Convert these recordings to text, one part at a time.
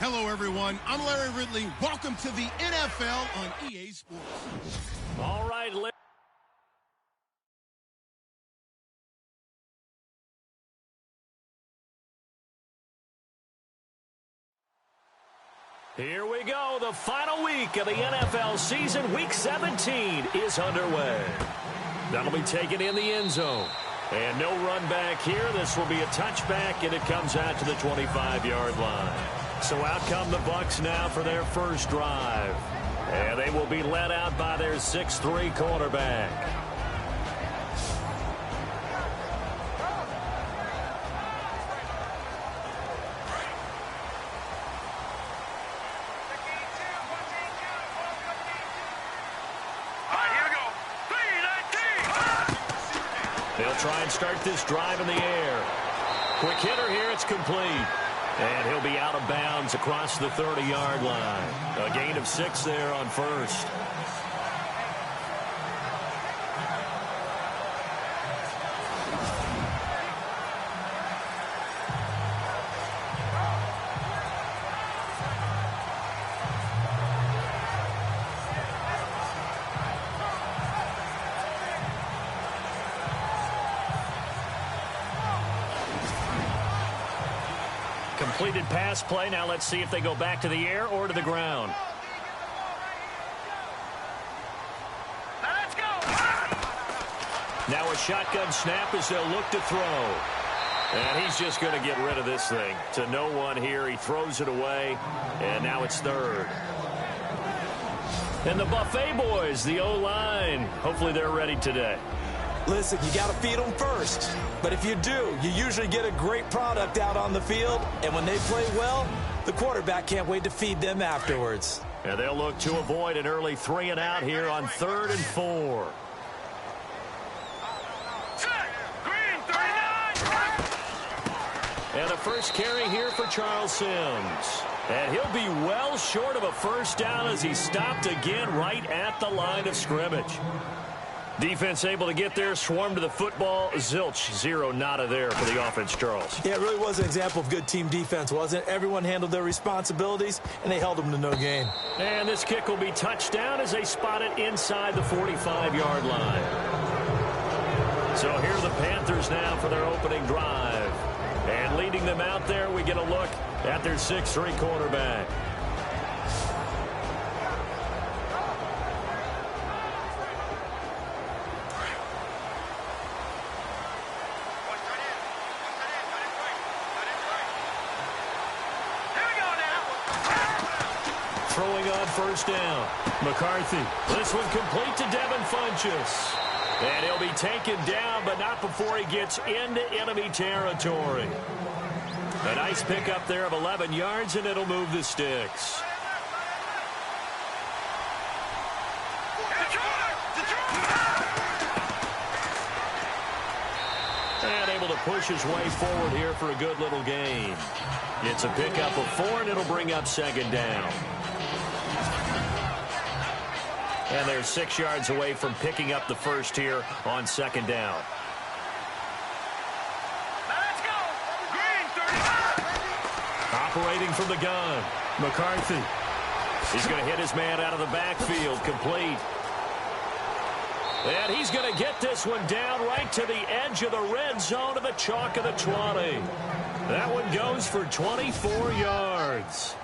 Hello, everyone. I'm Larry Ridley. Welcome to the NFL on EA Sports. All right, Larry. Here we go. The final week of the NFL season. Week 17 is underway. That'll be taken in the end zone. And no run back here. This will be a touchback, and it comes out to the 25-yard line. So out come the Bucs now for their first drive. And they will be led out by their 6'3" quarterback. They'll try and start this drive in the air. Quick hitter here, it's complete. And he'll be out of bounds across the 30-yard line. A gain of 6 there on first. Completed pass play. Now let's see if they go back to the air or to the ground. Let's go. Now a shotgun snap as they'll look to throw. And he's just going to get rid of this thing. To no one here. He throws it away. And now it's third. And the Buffet boys, the O-line. Hopefully they're ready today. Listen, you got to feed them first. But if you do, you usually get a great product out on the field. And when they play well, the quarterback can't wait to feed them afterwards. And they'll look to avoid an early 3 and out here on 3rd and 4. And a first carry here for Charles Sims. And he'll be well short of a first down as he stopped again right at the line of scrimmage. Defense able to get there, swarm to the football. Zilch, 0 nada there for the offense, Charles. Yeah, it really was an example of good team defense, wasn't it? Everyone handled their responsibilities, and they held them to no gain. And this kick will be touchdown as they spot it inside the 45-yard line. So here are the Panthers now for their opening drive. And leading them out there, we get a look at their 6'3" quarterback. Throwing on first down. McCarthy. This one complete to Devin Funchess. And he'll be taken down, but not before he gets into enemy territory. A nice pickup there of 11 yards, and it'll move the sticks. And able to push his way forward here for a good little gain. It's a pickup of 4, and it'll bring up 2nd down. And they're 6 yards away from picking up the first here on 2nd down. Let's go! Green, 30. Operating from the gun. McCarthy. He's going to hit his man out of the backfield. Complete. And he's going to get this one down right to the edge of the red zone of the chalk of the 20. That one goes for 24 yards.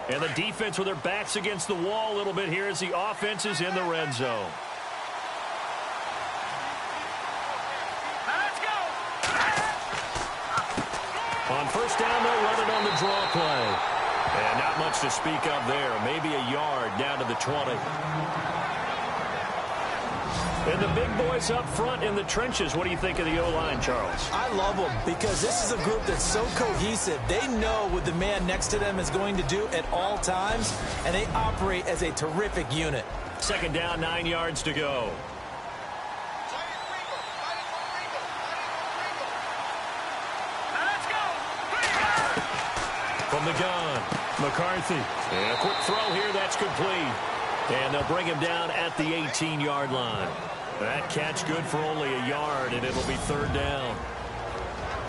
And the defense with their backs against the wall a little bit here as the offense is in the red zone. Let's go! On first down, they'll run it on the draw play. And not much to speak of there. Maybe a yard down to the 20. And the big boys up front in the trenches, what do you think of the O-line, Charles? I love them because this is a group that's so cohesive. They know what the man next to them is going to do at all times, and they operate as a terrific unit. Second down, 9 yards to go. From the gun, McCarthy. And a quick throw here, that's complete. And they'll bring him down at the 18-yard line. That catch good for only a yard, and it'll be third down.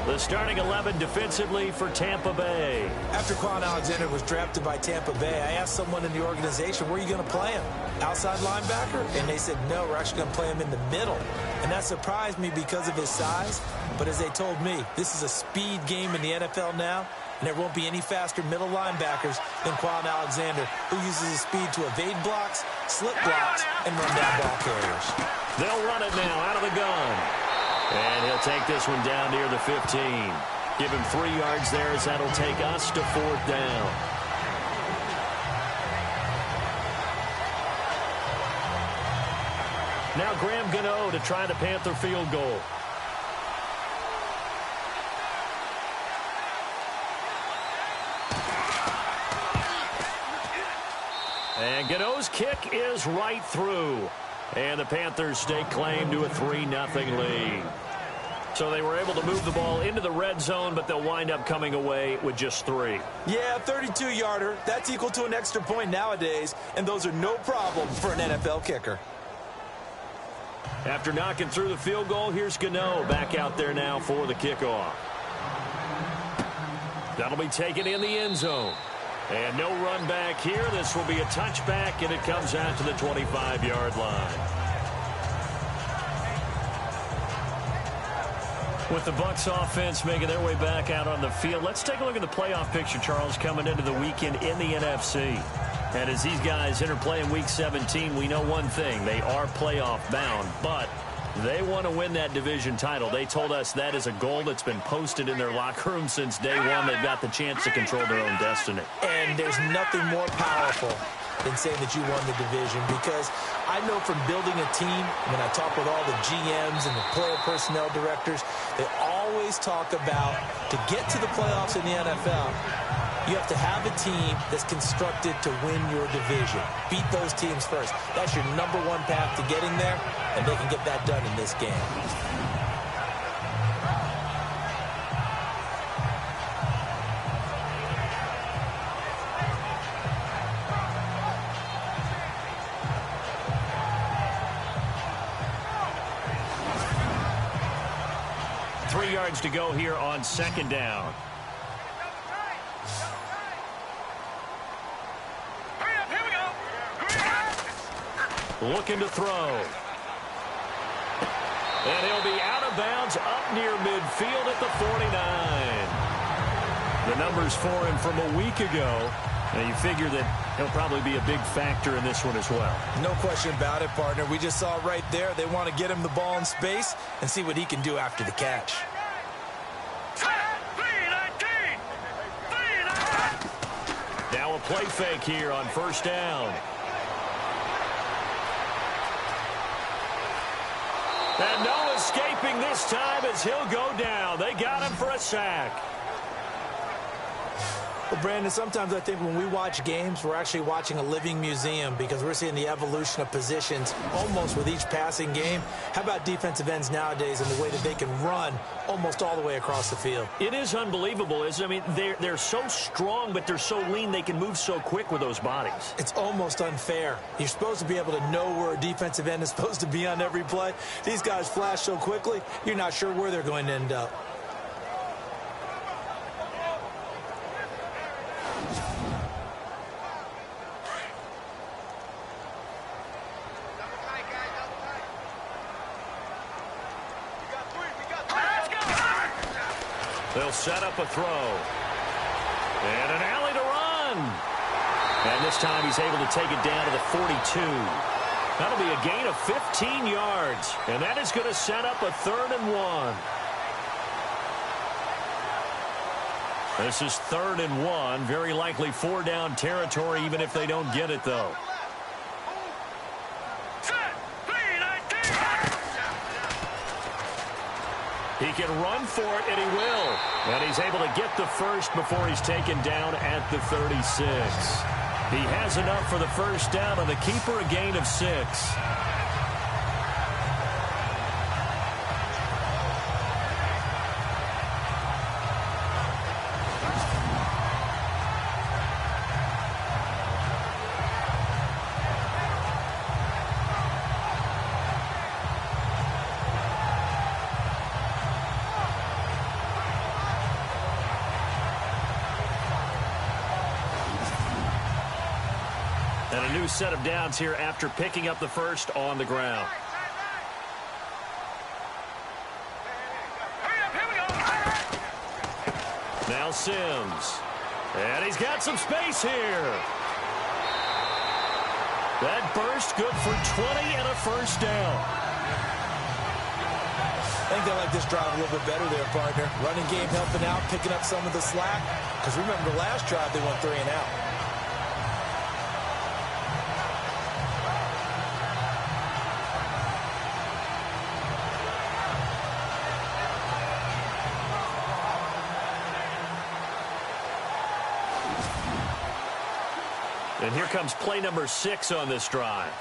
The starting 11 defensively for Tampa Bay. After Quan Alexander was drafted by Tampa Bay, I asked someone in the organization, where are you going to play him? Outside linebacker? And they said, no, we're actually going to play him in the middle. And that surprised me because of his size. But as they told me, this is a speed game in the NFL now, and there won't be any faster middle linebackers than Quan Alexander, who uses his speed to evade blocks, slip blocks, and run down ball carriers. They'll run it now out of the gun. And he'll take this one down near the 15. Give him 3 yards there as that'll take us to fourth down. Now Graham Gano to try the Panther field goal. And Gano's kick is right through. And the Panthers stake claim to a 3-0 lead. So they were able to move the ball into the red zone, but they'll wind up coming away with just 3. Yeah, 32-yarder. That's equal to an extra point nowadays, and those are no problem for an NFL kicker. After knocking through the field goal, here's Gano back out there now for the kickoff. That'll be taken in the end zone. And no run back here. This will be a touchback, and it comes out to the 25-yard line. With the Bucs offense making their way back out on the field, let's take a look at the playoff picture, Charles, coming into the weekend in the NFC. And as these guys interplay in Week 17, we know one thing. They are playoff bound, but they want to win that division title. They told us that is a goal that's been posted in their locker room since day one. They've got the chance to control their own destiny. And there's nothing more powerful than saying that you won the division, because I know from building a team, when I talk with all the GMs and the player personnel directors, they always talk about, to get to the playoffs in the NFL, you have to have a team that's constructed to win your division. Beat those teams first. That's your #1 path to getting there, and they can get that done in this game. Three yards to go here on second down. Looking to throw. And he'll be out of bounds up near midfield at the 49. The numbers for him from a week ago. And you figure that he'll probably be a big factor in this one as well. No question about it, partner. We just saw right there. They want to get him the ball in space and see what he can do after the catch. Now a play fake here on first down. And no escaping this time as he'll go down. They got him for a sack. Well, Brandon, sometimes I think when we watch games, we're actually watching a living museum, because we're seeing the evolution of positions almost with each passing game. How about defensive ends nowadays and the way that they can run almost all the way across the field? It is unbelievable, isn't it? I mean, they're so strong, but they're so lean. They can move so quick with those bodies. It's almost unfair. You're supposed to be able to know where a defensive end is supposed to be on every play. These guys flash so quickly, you're not sure where they're going to end up. They'll set up a throw. And an alley to run. And this time he's able to take it down to the 42. That'll be a gain of 15 yards. And that is going to set up a 3rd and 1. This is 3rd and 1. Very likely 4-down territory, even if they don't get it, though. He can run for it, and he will. And he's able to get the first before he's taken down at the 36. He has enough for the first down, and the keeper a gain of 6. And a new set of downs here after picking up the first on the ground. Now Sims. And he's got some space here. That burst good for 20 and a first down. I think they like this drive a little bit better there, partner. Running game helping out, picking up some of the slack. Because remember, the last drive they went 3 and out. And here comes play number 6 on this drive.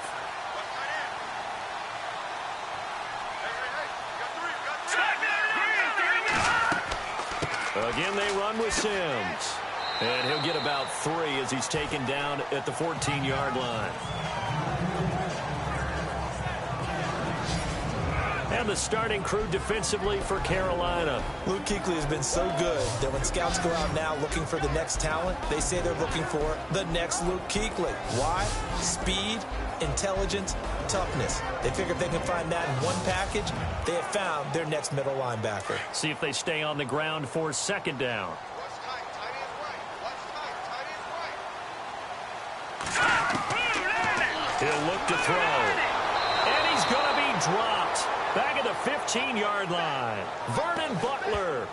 Again, they run with Sims. And he'll get about 3 as he's taken down at the 14-yard line. And the starting crew defensively for Carolina. Luke Kuechly has been so good that when scouts go out now looking for the next talent, they say they're looking for the next Luke Kuechly. Why? Speed, intelligence, toughness. They figure if they can find that in one package, they have found their next middle linebacker. See if they stay on the ground for second down. He'll look to throw. And he's going to be dropped. Back at the 15-yard line. Vernon Butler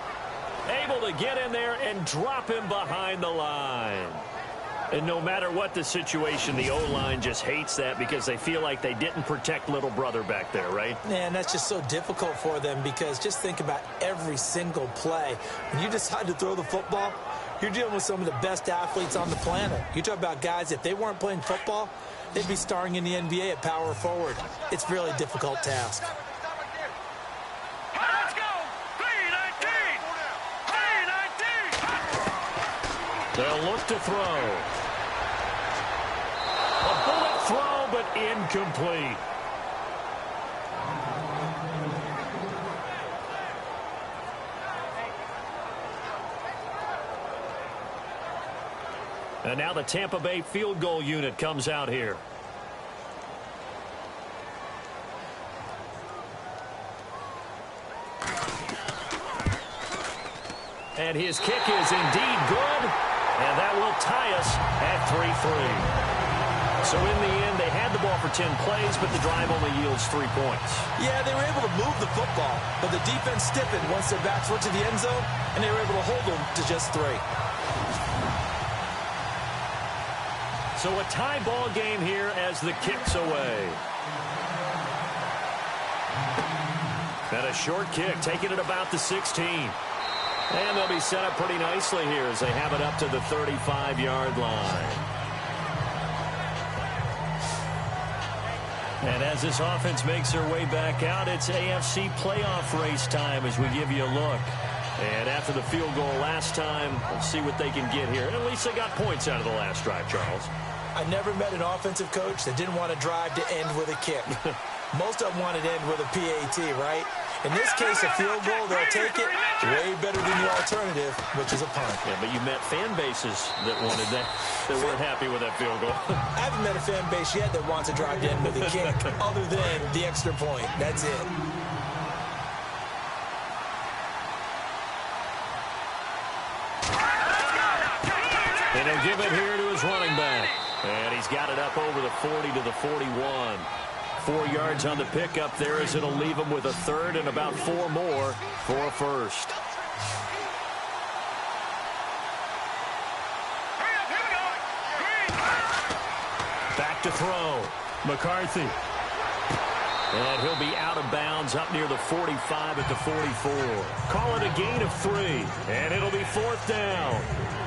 able to get in there and drop him behind the line. And no matter what the situation, the O-line just hates that because they feel like they didn't protect little brother back there, right? Man, that's just so difficult for them because just think about every single play. When you decide to throw the football, you're dealing with some of the best athletes on the planet. You talk about guys, if they weren't playing football, they'd be starring in the NBA at power forward. It's a really difficult task. They'll look to throw. A bullet throw, but incomplete. And now the Tampa Bay field goal unit comes out here. And his kick is indeed good. And that will tie us at 3-3. So in the end, they had the ball for 10 plays, but the drive only yields 3 points. Yeah, they were able to move the football, but the defense stiffened once their backs went to the end zone, and they were able to hold them to just 3. So a tie ball game here as the kick's away. And a short kick, taking it about the 16. And they'll be set up pretty nicely here as they have it up to the 35-yard line. And as this offense makes their way back out, it's AFC playoff race time as we give you a look. And after the field goal last time, we'll see what they can get here. And at least they got points out of the last drive, Charles. I never met an offensive coach that didn't want to drive to end with a kick. Most of them wanted to end with a PAT, right? In this case, a field goal, they'll take it way better than the alternative, which is a punt. Yeah, but you met fan bases that wanted that, that weren't happy with that field goal. I haven't met a fan base yet that wants to drive to end with a kick, other than the extra point. That's it. And he'll give it here to his running back. And he's got it up over the 40 to the 41. 4 yards on the pickup there as it'll leave him with a third and about 4 more for a first. Back to throw. McCarthy. And he'll be out of bounds up near the 45 at the 44. Call it a gain of 3, and it'll be 4th down.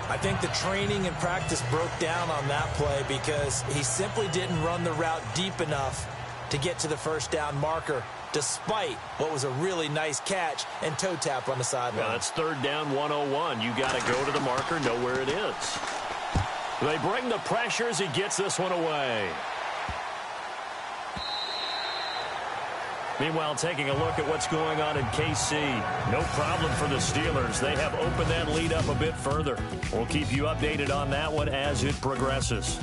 I think the training and practice broke down on that play because he simply didn't run the route deep enough to get to the first down marker, despite what was a really nice catch and toe tap on the sideline. Yeah, that's 3rd down 101. You got to go to the marker, know where it is. They bring the pressure as he gets this one away. Meanwhile, taking a look at what's going on in KC. No problem for the Steelers. They have opened that lead up a bit further. We'll keep you updated on that one as it progresses.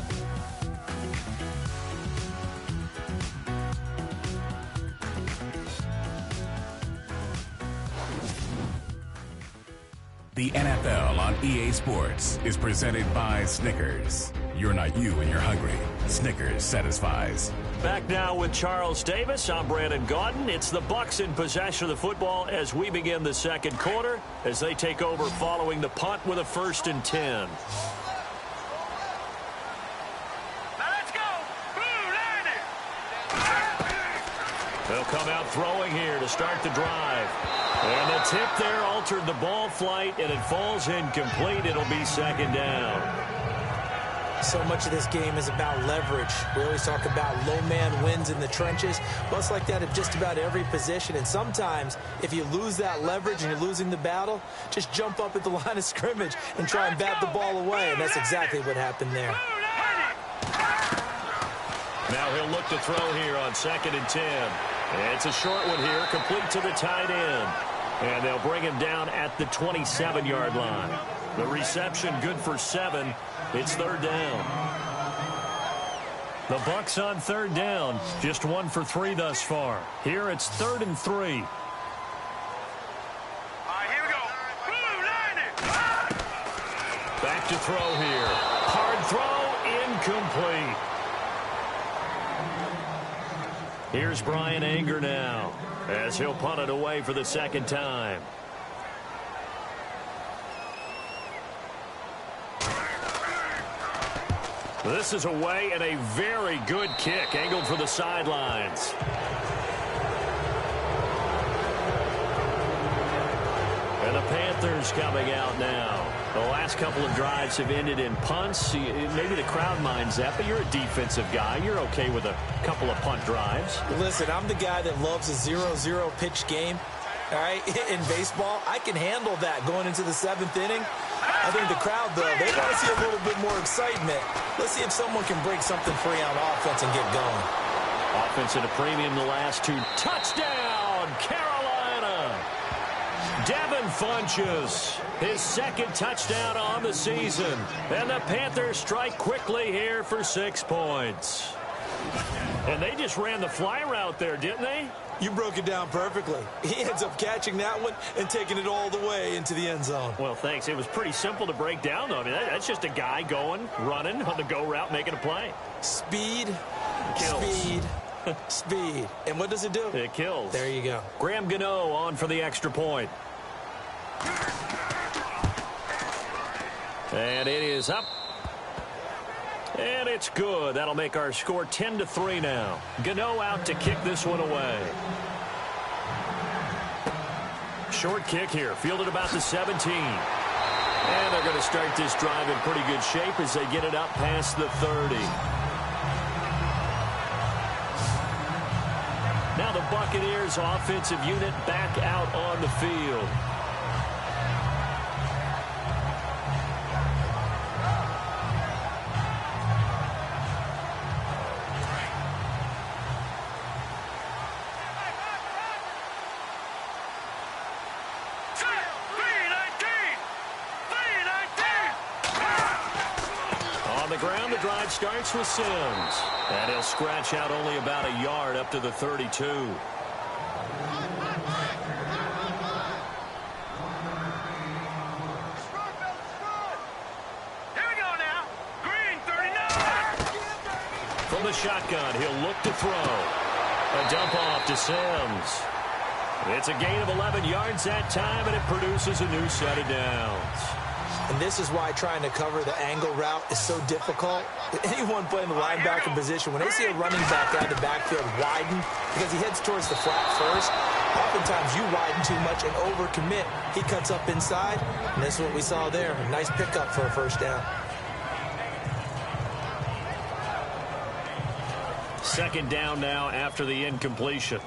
The NFL on EA Sports is presented by Snickers. You're not you when you're hungry. Snickers satisfies. Back now with Charles Davis. I'm Brandon Gaudin. It's the Bucs in possession of the football as we begin the second quarter as they take over following the punt with a 1st and 10. They'll come out throwing here to start the drive. And the tip there altered the ball flight, and it falls incomplete. It'll be 2nd down. So much of this game is about leverage. We always talk about low man wins in the trenches. Well, it's like that at just about every position. And sometimes, if you lose that leverage and you're losing the battle, just jump up at the line of scrimmage and try and bat the ball away. And that's exactly what happened there. Now he'll look to throw here on 2nd and 10. It's a short one here, complete to the tight end. And they'll bring him down at the 27-yard line. The reception good for 7. It's 3rd down. The Bucs on 3rd down. Just 1 for 3 thus far. Here it's 3rd and 3. All right, here we go. Back to throw here. Hard throw, incomplete. Here's Brian Anger now as he'll punt it away for the 2nd time. This is away and a very good kick angled for the sidelines. And the Panthers coming out now. The last couple of drives have ended in punts. Maybe the crowd minds that, but you're a defensive guy. You're okay with a couple of punt drives. Listen, I'm the guy that loves a 0-0 pitch game. All right, in baseball, I can handle that going into the 7th inning. I think the crowd, though, they want to see a little bit more excitement. Let's see if someone can break something free on offense and get going. Offense at a premium the last 2. Touchdown, Carolina! Devin Funchess, his 2nd touchdown on the season. And the Panthers strike quickly here for 6 points. And they just ran the fly route there, didn't they? You broke it down perfectly. He ends up catching that one and taking it all the way into the end zone. Well, thanks. It was pretty simple to break down, though. I mean, that's just a guy going, running on the go route, making a play. Speed, kills. Speed, speed. And what does it do? It kills. There you go. Graham Gano on for the extra point. And it is up. And it's good. That'll make our score 10-3 now. Gano out to kick this one away. Short kick here. Fielded about the 17. And they're going to start this drive in pretty good shape as they get it up past the 30. Now the Buccaneers offensive unit back out on the field. Starts with Sims, and he'll scratch out only about a yard up to the 32. Here we go now. Green 39. From the shotgun, he'll look to throw. A dump off to Sims. It's a gain of 11 yards that time, and it produces a new set of downs. And this is why trying to cover the angle route is so difficult. Anyone playing the linebacker position, when they see a running back out of the backfield widen because he heads towards the flat first, oftentimes you widen too much and overcommit. He cuts up inside, and that's what we saw there. A nice pickup for a first down. Second down now after the incompletion.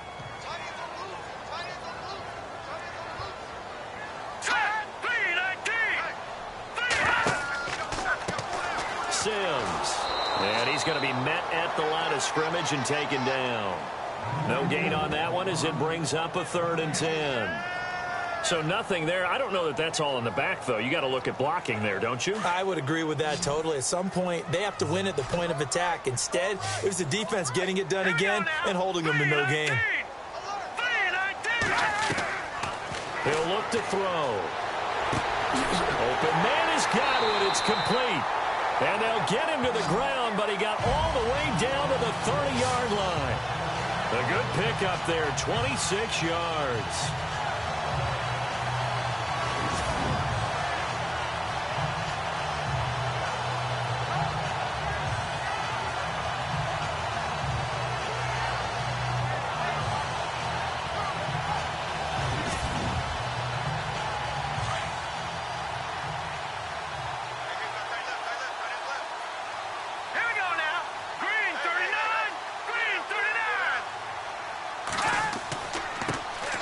Sims. And he's going to be met at the line of scrimmage and taken down. No gain on that one as it brings up a 3rd and 10. So nothing there. I don't know that that's all in the back, though. You got to look at blocking there, don't you? I would agree with that totally. At some point, they have to win at the point of attack. Instead, it was the defense getting it done again and holding them to no gain. He'll look to throw. Open man has got it. It's complete. And they'll get him to the ground, but he got all the way down to the 30-yard line. A good pickup there, 26 yards.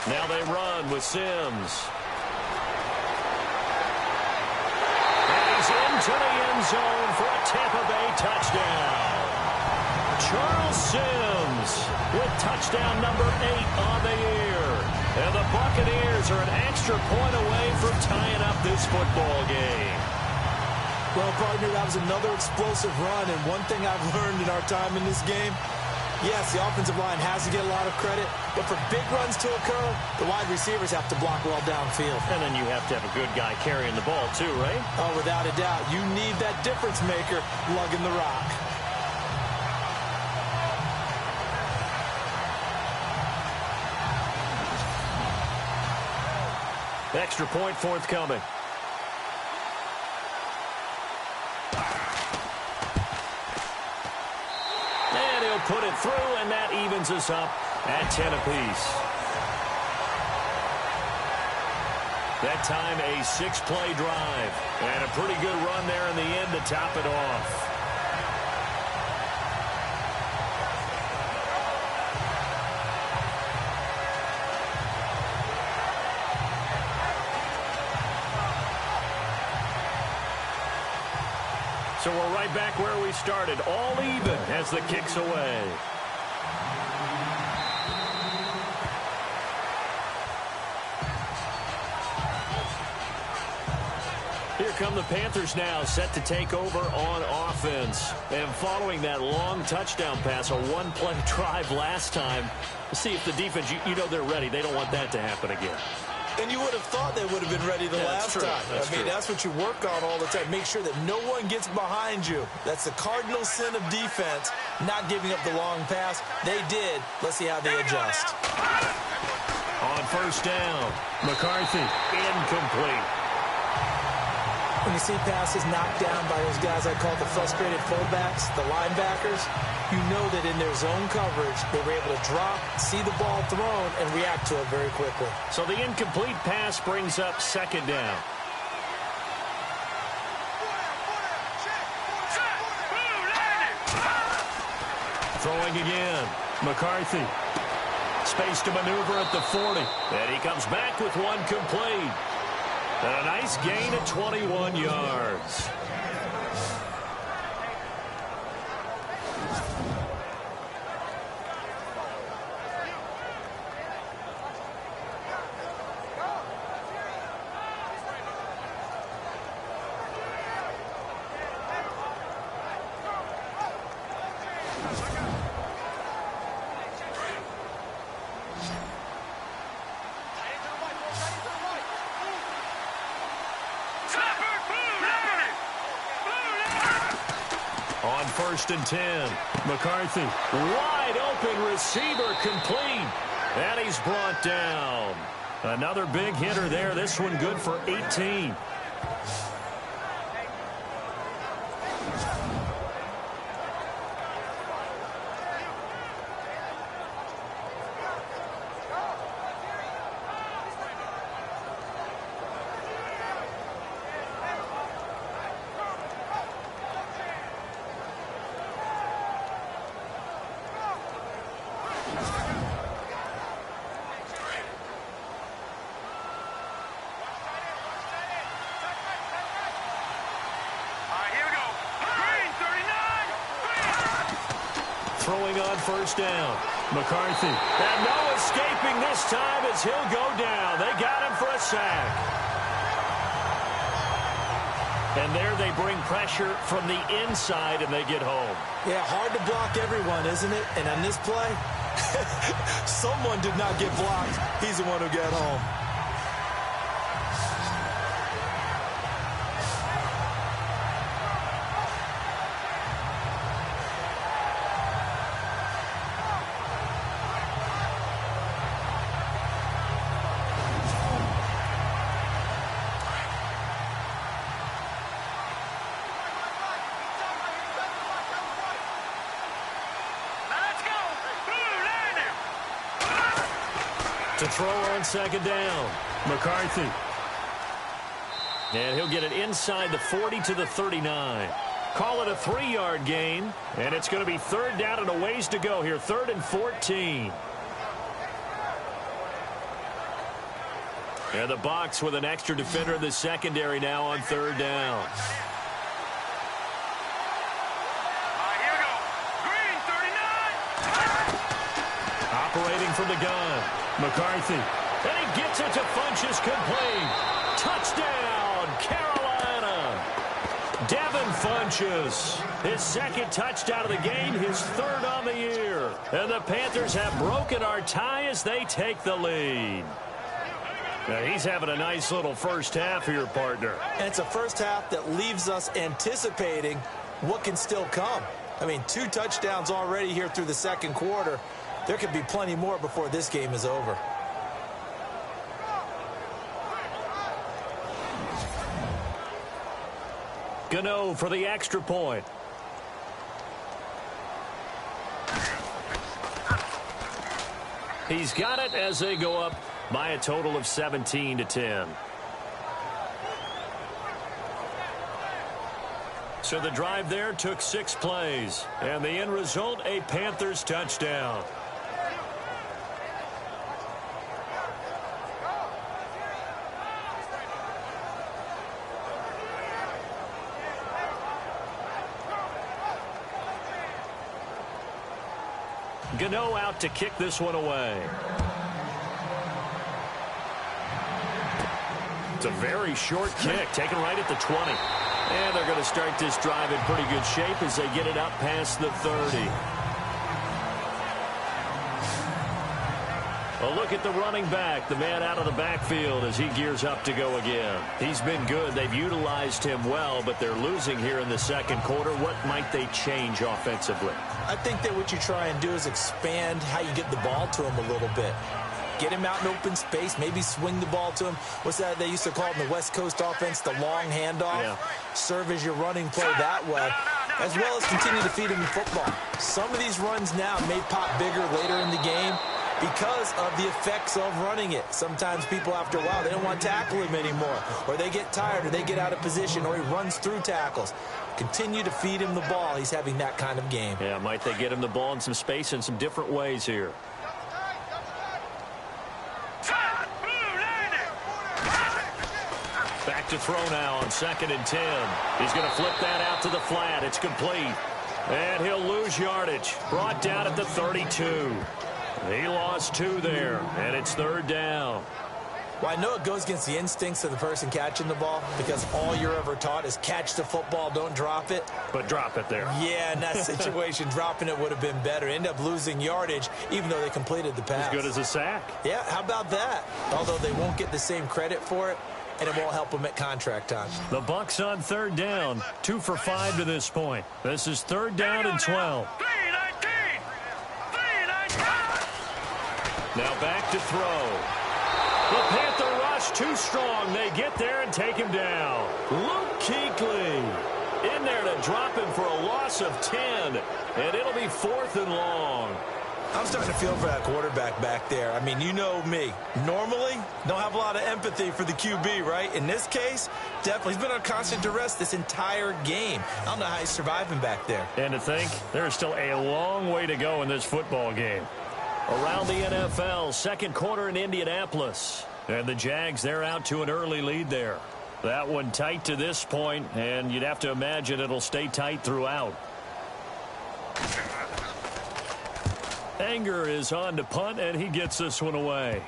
Now they run with Sims. And he's into the end zone for a Tampa Bay touchdown. Charles Sims with touchdown number 8 on the year. And the Buccaneers are an extra point away from tying up this football game. Well, partner, that was another explosive run. And one thing I've learned in our time in this game, yes, the offensive line has to get a lot of credit, but for big runs to occur, the wide receivers have to block well downfield. And then you have to have a good guy carrying the ball too, right? Oh, without a doubt. You need that difference maker lugging the rock. Extra point forthcoming. Put it through, and that evens us up at 10 apiece. That time, a 6-play drive. And a pretty good run there in the end to top it off. So we're right back where we started, all even as the kick's away. Here come the Panthers now, set to take over on offense. And following that long touchdown pass, a 1-play drive last time, let's see if the defense, you know they're ready. They don't want that to happen again. And you would have thought they would have been ready the last time. That's what you work on all the time. Make sure that no one gets behind you. That's the cardinal sin of defense, not giving up the long pass. They did. Let's see how they adjust. On first down, McCarthy, incomplete. When you see passes knocked down by those guys I call the frustrated fullbacks, the linebackers, you know that in their zone coverage, they were able to drop, see the ball thrown, and react to it very quickly. So the incomplete pass brings up second down. Throwing again. McCarthy. Space to maneuver at the 40. And he comes back with one complete. And a nice gain of 21 yards. On first and 10, McCarthy, wide open receiver complete, and he's brought down. Another big hitter there, this one good for 18. throwing on first down. McCarthy. And no escaping this time as he'll go down. They got him for a sack. And there they bring pressure from the inside, and they get home. Yeah, hard to block everyone, isn't it? And on this play, someone did not get blocked. He's the one who got home. To throw on second down. McCarthy. And he'll get it inside the 40 to the 39. Call it a 3-yard gain. And it's going to be third down and a ways to go here. 3rd and 14. And the Bucs with an extra defender in the secondary now on third down. Here we go. Green, 39. Operating from the gun. McCarthy. And he gets it to Funchess complete. Touchdown, Carolina. Devin Funchess. His second touchdown of the game, his 3rd on the year. And the Panthers have broken our tie as they take the lead. Now he's having a nice little first half here, partner. And it's a first half that leaves us anticipating what can still come. I mean, 2 touchdowns already here through the second quarter. There could be plenty more before this game is over. Gano for the extra point. He's got it as they go up by a total of 17-10. So the drive there took 6 plays. And the end result, a Panthers touchdown. Gano out to kick this one away. It's a very short kick, taken right at the 20. And they're going to start this drive in pretty good shape as they get it up past the 30. A look at the running back, the man out of the backfield as he gears up to go again. He's been good. They've utilized him well, but they're losing here in the second quarter. What might they change offensively? I think that what you try and do is expand how you get the ball to him a little bit. Get him out in open space, maybe swing the ball to him. What's that they used to call it in the West Coast offense, the long handoff? Yeah. Serve as your running play that way, as well as continue to feed him the football. Some of these runs now may pop bigger later in the game because of the effects of running it. Sometimes people, after a while, they don't want to tackle him anymore, or they get tired, or they get out of position, or he runs through tackles. Continue to feed him the ball. He's having that kind of game. Yeah, might they get him the ball in some space in some different ways here. Back to throw now on 2nd and 10. He's going to flip that out to the flat. It's complete. And he'll lose yardage. Brought down at the 32. He lost 2 there, and it's 3rd down. Well, I know it goes against the instincts of the person catching the ball because all you're ever taught is catch the football, don't drop it. But drop it there. Yeah, in that situation, dropping it would have been better. End up losing yardage, even though they completed the pass. As good as a sack. Yeah, how about that? Although they won't get the same credit for it, and it won't help them at contract time. The Bucs on 3rd down, 2 for 5 to this point. This is 3rd down and 12. Now back to throw. The Panther rush too strong. They get there and take him down. Luke Kuechly in there to drop him for a loss of 10. And it'll be 4th and long. I'm starting to feel for that quarterback back there. I mean, you know me. Normally, don't have a lot of empathy for the QB, right? In this case, definitely. He's been on constant duress this entire game. I don't know how he's surviving back there. And to think, there's still a long way to go in this football game. Around the NFL, second quarter in Indianapolis. And the Jags, they're out to an early lead there. That one tight to this point, and you'd have to imagine it'll stay tight throughout. Anger is on to punt, and he gets this one away.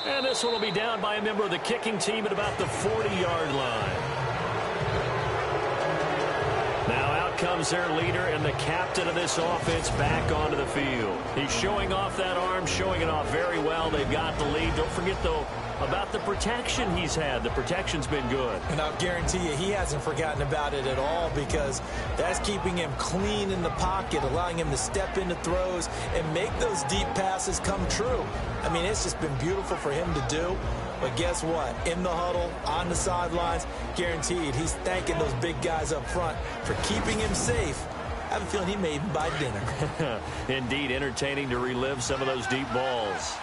And this one will be down by a member of the kicking team at about the 40-yard line. Now out comes their leader and the captain of this offense back onto the field. He's showing off that arm, showing it off very well. They've got the lead. Don't forget, though, about the protection he's had. The protection's been good. And I'll guarantee you he hasn't forgotten about it at all, because that's keeping him clean in the pocket, allowing him to step into throws and make those deep passes come true. I mean, it's just been beautiful for him to do. But guess what? In the huddle, on the sidelines, guaranteed he's thanking those big guys up front for keeping him safe. I have a feeling he may even buy dinner. Indeed, entertaining to relive some of those deep balls.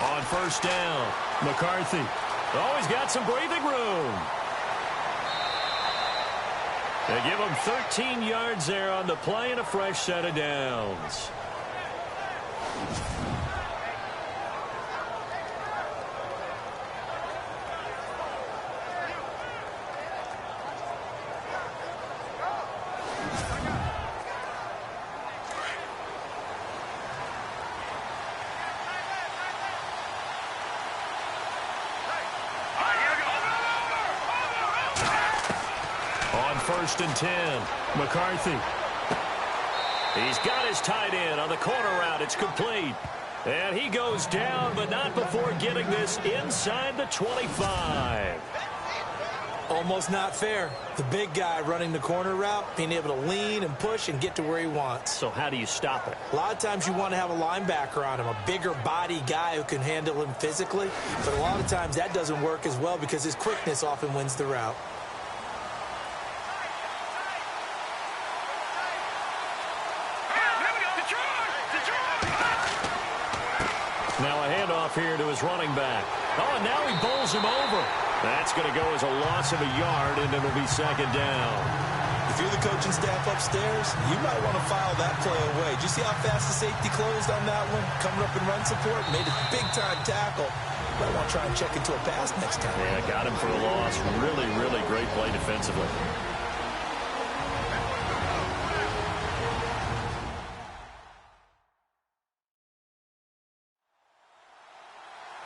On first down, McCarthy. Oh, he's got some breathing room. They give him 13 yards there on the play and a fresh set of downs. First and 10. McCarthy. He's got his tight end on the corner route. It's complete. And he goes down, but not before getting this inside the 25. Almost not fair. The big guy running the corner route, being able to lean and push and get to where he wants. So how do you stop it? A lot of times you want to have a linebacker on him, a bigger body guy who can handle him physically. But a lot of times that doesn't work as well because his quickness often wins the route. Now a handoff here to his running back. Oh, and now he bowls him over. That's going to go as a loss of a yard, and it'll be second down. If you're the coaching staff upstairs, you might want to file that play away. Did you see how fast the safety closed on that one? Coming up in run support, made a big-time tackle. Might want to try and check into a pass next time. Yeah, got him for a loss. Really, really great play defensively.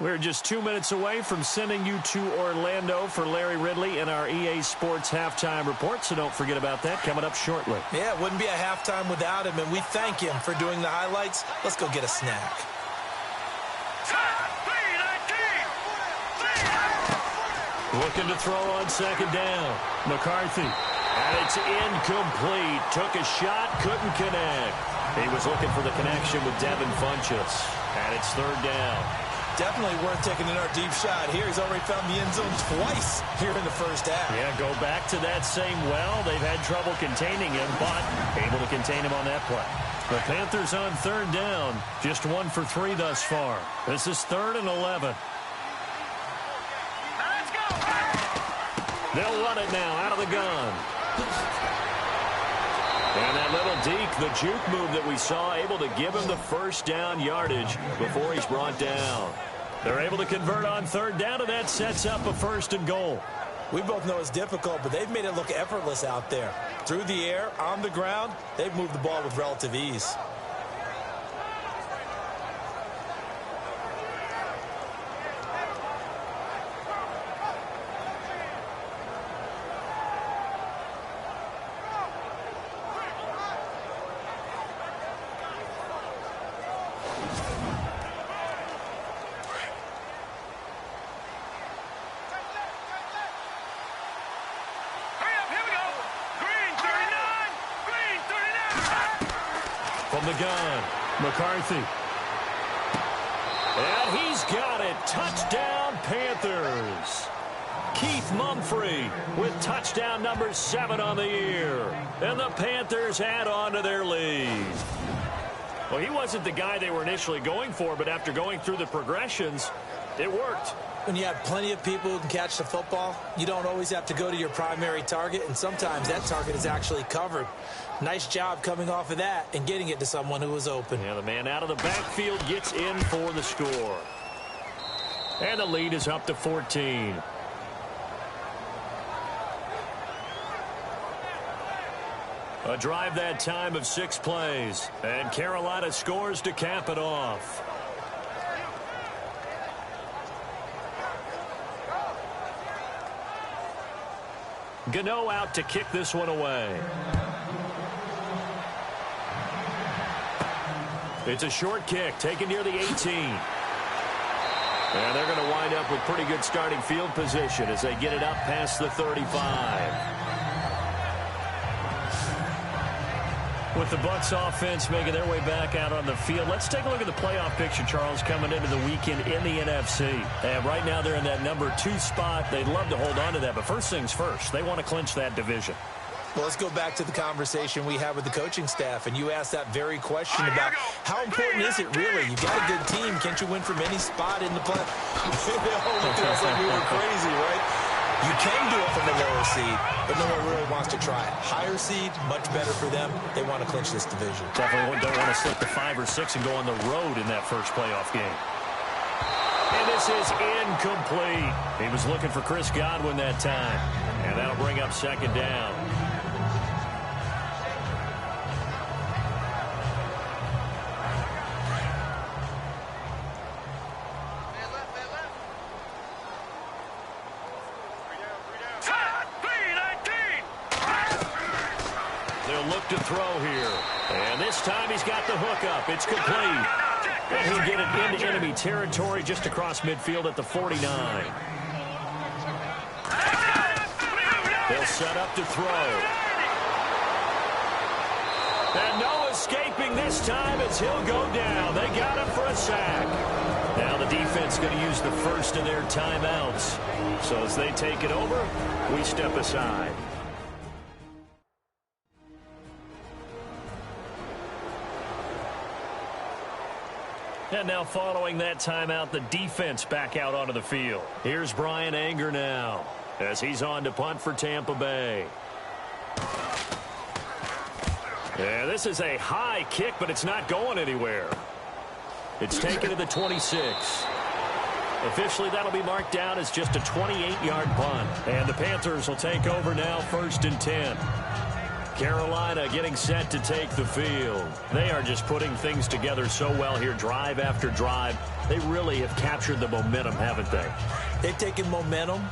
We're just 2 minutes away from sending you to Orlando for Larry Ridley in our EA Sports Halftime Report, so don't forget about that coming up shortly. Yeah, it wouldn't be a halftime without him, and we thank him for doing the highlights. Let's go get a snack. Looking to throw on second down. McCarthy. And it's incomplete. Took a shot, couldn't connect. He was looking for the connection with Devin Funchess. And it's third down. Definitely worth taking another deep shot here. He's already found the end zone twice here in the first half. Yeah, go back to that same well. They've had trouble containing him, but able to contain him on that play. The Panthers on third down. Just 1 for 3 thus far. This is 3rd and 11. Let's go! They'll run it now out of the gun. And that little deke, the juke move that we saw, able to give him the first down yardage before he's brought down. They're able to convert on third down, and that sets up a 1st and goal. We both know it's difficult, but they've made it look effortless out there. Through the air, on the ground, they've moved the ball with relative ease. From the gun, McCarthy. And he's got it. Touchdown, Panthers. Keith Mumphrey with touchdown number 7 on the year. And the Panthers add on to their lead. Well, he wasn't the guy they were initially going for, but after going through the progressions, it worked. When you have plenty of people who can catch the football, you don't always have to go to your primary target, and sometimes that target is actually covered. Nice job coming off of that and getting it to someone who was open. Yeah, the man out of the backfield gets in for the score. And the lead is up to 14. A drive that time of 6 plays. And Carolina scores to cap it off. Gano out to kick this one away. It's a short kick taken near the 18. And they're going to wind up with pretty good starting field position as they get it up past the 35. With the Bucs offense making their way back out on the field, let's take a look at the playoff picture, Charles, coming into the weekend in the NFC. And right now they're in that number 2 spot. They'd love to hold on to that, but first things first, they want to clinch that division. Well, let's go back to the conversation we had with the coaching staff, and you asked that very question about how important is it really? You got a good team. Can't you win from any spot in the play? They all looked at us like we were crazy, right? You can do it from the lower seed, but no one really wants to try it. Higher seed, much better for them. They want to clinch this division. Definitely don't want to slip to 5 or 6 and go on the road in that first playoff game. And this is incomplete. He was looking for Chris Godwin that time. And that'll bring up second down. Look to throw here. And this time he's got the hook up. It's complete. And he'll get it into enemy territory just across midfield at the 49. They'll set up to throw. And no escaping this time as he'll go down. They got him for a sack. Now the defense going to use the first of their timeouts. So as they take it over, we step aside. And now following that timeout, the defense back out onto the field. Here's Brian Anger now as he's on to punt for Tampa Bay. Yeah, this is a high kick, but it's not going anywhere. It's taken to the 26. Officially, that'll be marked down as just a 28-yard punt. And the Panthers will take over now, 1st and 10. Carolina getting set to take the field. They are just putting things together so well here, drive after drive. They really have captured the momentum, haven't they? They've taken momentum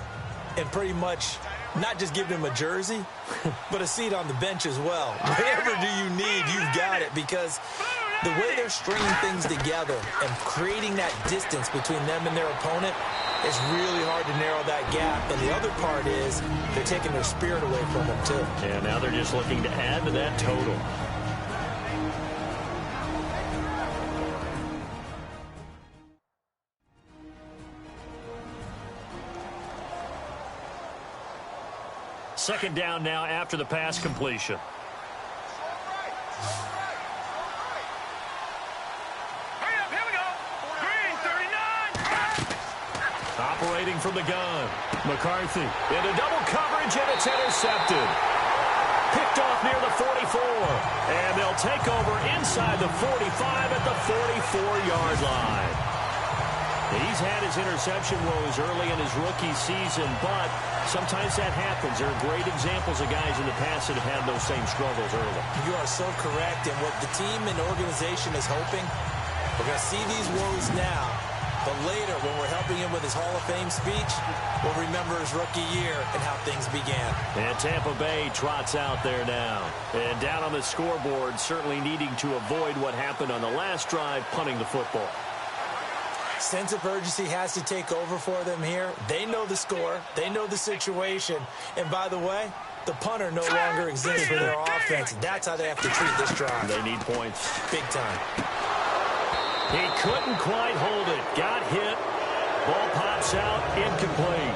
and pretty much not just given him a jersey, but a seat on the bench as well. Whatever do you need, you've got it, because the way they're stringing things together and creating that distance between them and their opponent, it's really hard to narrow that gap. And the other part is they're taking their spirit away from them, too. And now they're just looking to add to that total. Second down now after the pass completion. Operating from the gun. McCarthy into double coverage, and it's intercepted. Picked off near the 44. And they'll take over inside the 45 at the 44-yard line. He's had his interception woes early in his rookie season, but sometimes that happens. There are great examples of guys in the past that have had those same struggles early. You are so correct. And what the team and organization is hoping, we're going to see these woes now. But later, when we're helping him with his Hall of Fame speech, we'll remember his rookie year and how things began. And Tampa Bay trots out there now. And down on the scoreboard, certainly needing to avoid what happened on the last drive, punting the football. Sense of urgency has to take over for them here. They know the score. They know the situation. And by the way, the punter no longer exists for their offense. That's how they have to treat this drive. They need points. Big time. He couldn't quite hold it. Got hit. Ball pops out. Incomplete.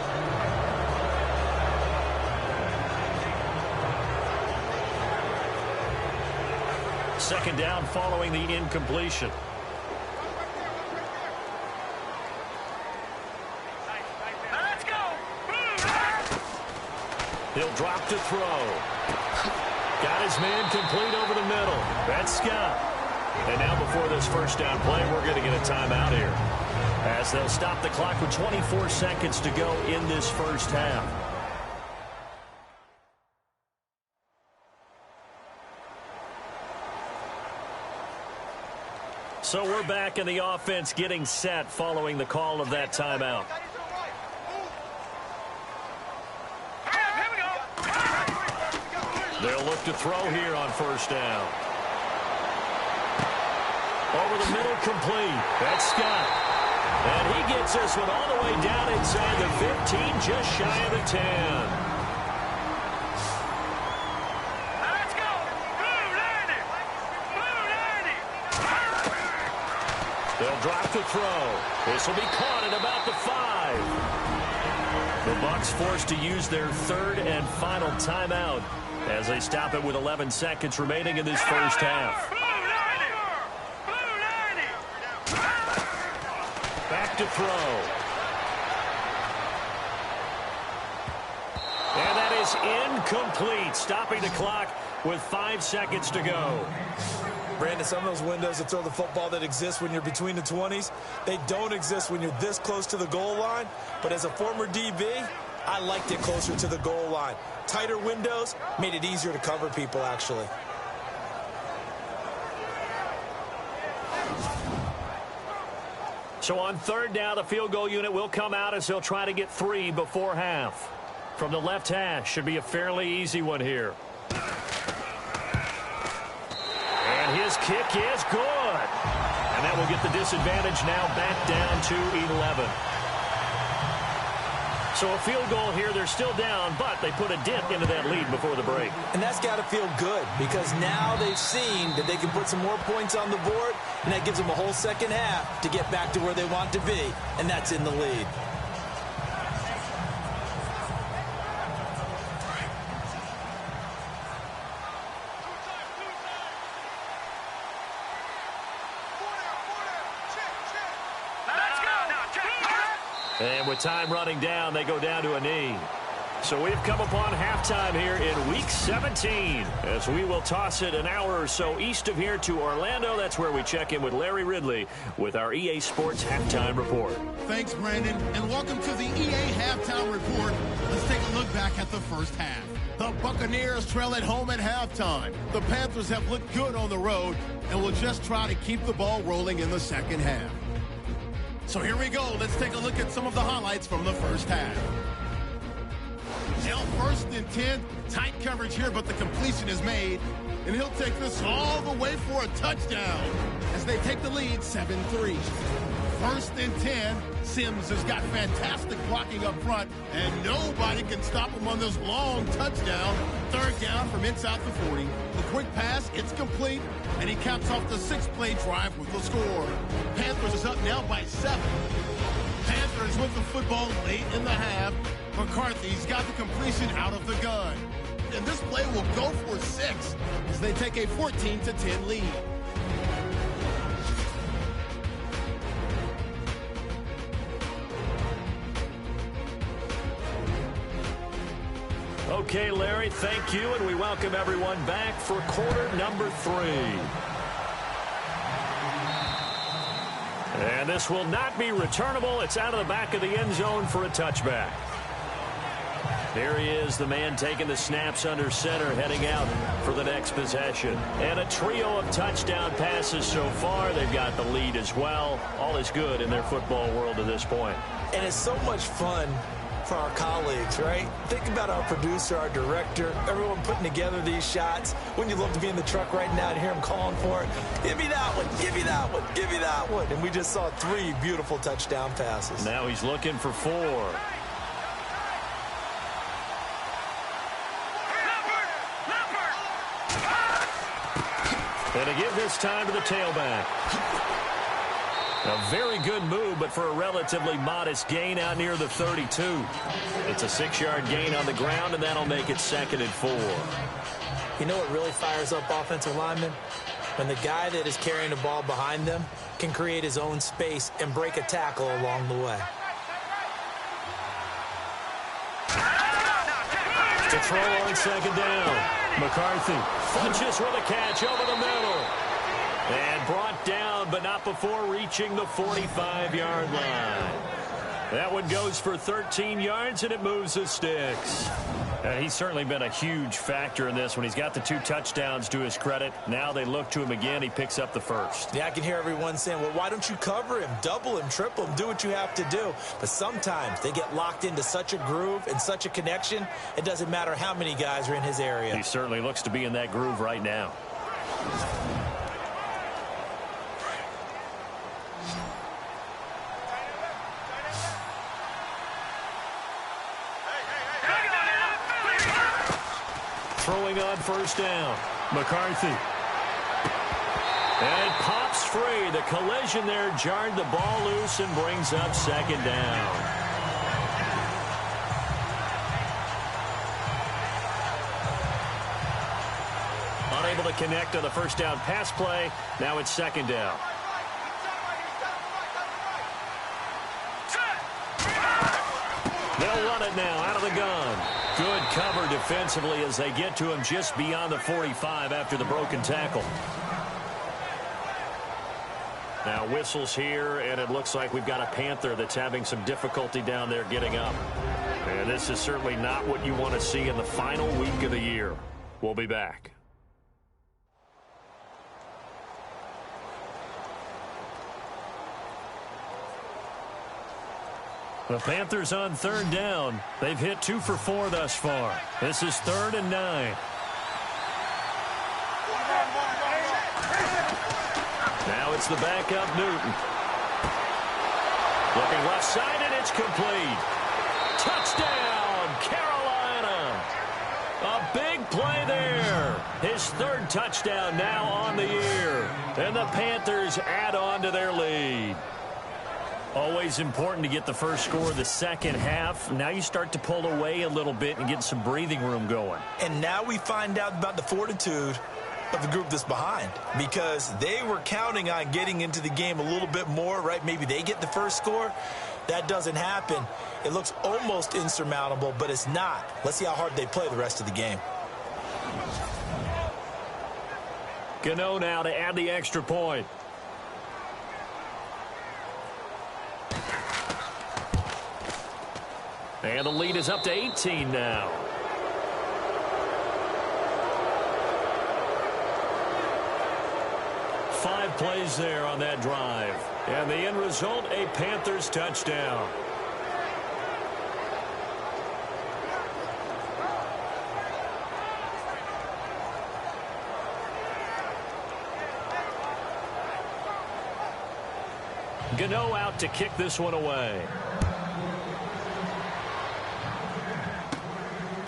Second down following the incompletion. Let's go. He'll drop to throw. Got his man complete over the middle. That's Scott. And now before this first down play, we're going to get a timeout here, as they'll stop the clock with 24 seconds to go in this first half. So we're back in the offense getting set following the call of that timeout. They'll look to throw here on first down. Over the middle, complete. That's Scott. And he gets this one all the way down inside the 15, just shy of the 10. Let's go. Blue 90. Blue 90. They'll drop to throw. This will be caught at about the 5. The Bucs forced to use their third and final timeout as they stop it with 11 seconds remaining in this first half. Back to throw. And that is incomplete, stopping the clock with 5 seconds to go. Brandon, some of those windows to throw the football that exist when you're between the 20s, they don't exist when you're this close to the goal line. But as a former DB, I liked it closer to the goal line. Tighter windows made it easier to cover people, actually. So on third down, the field goal unit will come out as they'll try to get 3 before half. From the left hash, should be a fairly easy one here. And his kick is good. And that will get the disadvantage now back down to 11. So a field goal here, they're still down, but they put a dent into that lead before the break. And that's got to feel good because now they've seen that they can put some more points on the board, and that gives them a whole second half to get back to where they want to be, and that's in the lead. And with time running down, they go down to a knee. So we've come upon halftime here in Week 17 as we will toss it an hour or so east of here to Orlando. That's where we check in with Larry Ridley with our EA Sports Halftime Report. Thanks, Brandon, and welcome to the EA Halftime Report. Let's take a look back at the first half. The Buccaneers trail at home at halftime. The Panthers have looked good on the road and will just try to keep the ball rolling in the second half. So here we go. Let's take a look at some of the highlights from the first half. Now 1st and 10, tight coverage here, but the completion is made. And he'll take this all the way for a touchdown as they take the lead 7-3. 1st and 10, Sims has got fantastic blocking up front, and nobody can stop him on this long touchdown. 3rd down from inside the 40. The quick pass, it's complete, and he caps off the 6-play drive with the score. Panthers is up now by 7. Panthers with the football late in the half. McCarthy's got the completion out of the gun. And this play will go for 6 as they take a 14-10 lead. Okay, Larry, thank you, and we welcome everyone back for quarter number 3. And this will not be returnable. It's out of the back of the end zone for a touchback. There he is, the man taking the snaps under center, heading out for the next possession. And a trio of touchdown passes so far. They've got the lead as well. All is good in their football world at this point. And it's so much fun for our colleagues, right? Think about our producer, our director, everyone putting together these shots. Wouldn't you love to be in the truck right now and hear him calling for it? Give me that one, give me that one, give me that one. And we just saw 3 beautiful touchdown passes. Now he's looking for 4. And to give this time to the tailback. A very good move, but for a relatively modest gain out near the 32. It's a 6-yard gain on the ground, and that'll make it 2nd and 4. You know what really fires up offensive linemen? When the guy that is carrying the ball behind them can create his own space and break a tackle along the way. To throw on 2nd down. McCarthy punches with a catch over the middle. And brought down, but not before reaching the 45-yard line. That one goes for 13 yards, and it moves the sticks. And he's certainly been a huge factor in this when he's got the 2 touchdowns to his credit. Now they look to him again. He picks up the first. Yeah, I can hear everyone saying, well, why don't you cover him, double him, triple him, do what you have to do. But sometimes they get locked into such a groove and such a connection, it doesn't matter how many guys are in his area. He certainly looks to be in that groove right now. Throwing on first down. McCarthy. And it pops free. The collision there jarred the ball loose and brings up second down. Unable to connect on the first down pass play. Now it's second down. They'll run it now out of the gun. Good cover defensively as they get to him just beyond the 45 after the broken tackle. Now whistles here, and it looks like we've got a Panther that's having some difficulty down there getting up. And this is certainly not what you want to see in the final week of the year. We'll be back. The Panthers on third down. They've hit 2 for 4 thus far. This is 3rd and 9. Now it's the backup Newton. Looking left side, and it's complete. Touchdown, Carolina. A big play there. His 3rd touchdown now on the year. And the Panthers add on to their lead. Always important to get the first score of the second half. Now you start to pull away a little bit and get some breathing room going. And now we find out about the fortitude of the group that's behind, because they were counting on getting into the game a little bit more, right? Maybe they get the first score. That doesn't happen. It looks almost insurmountable, but it's not. Let's see how hard they play the rest of the game. Gano now to add the extra point. And the lead is up to 18 now. Five plays there on that drive. And the end result, a Panthers touchdown. Gano out to kick this one away.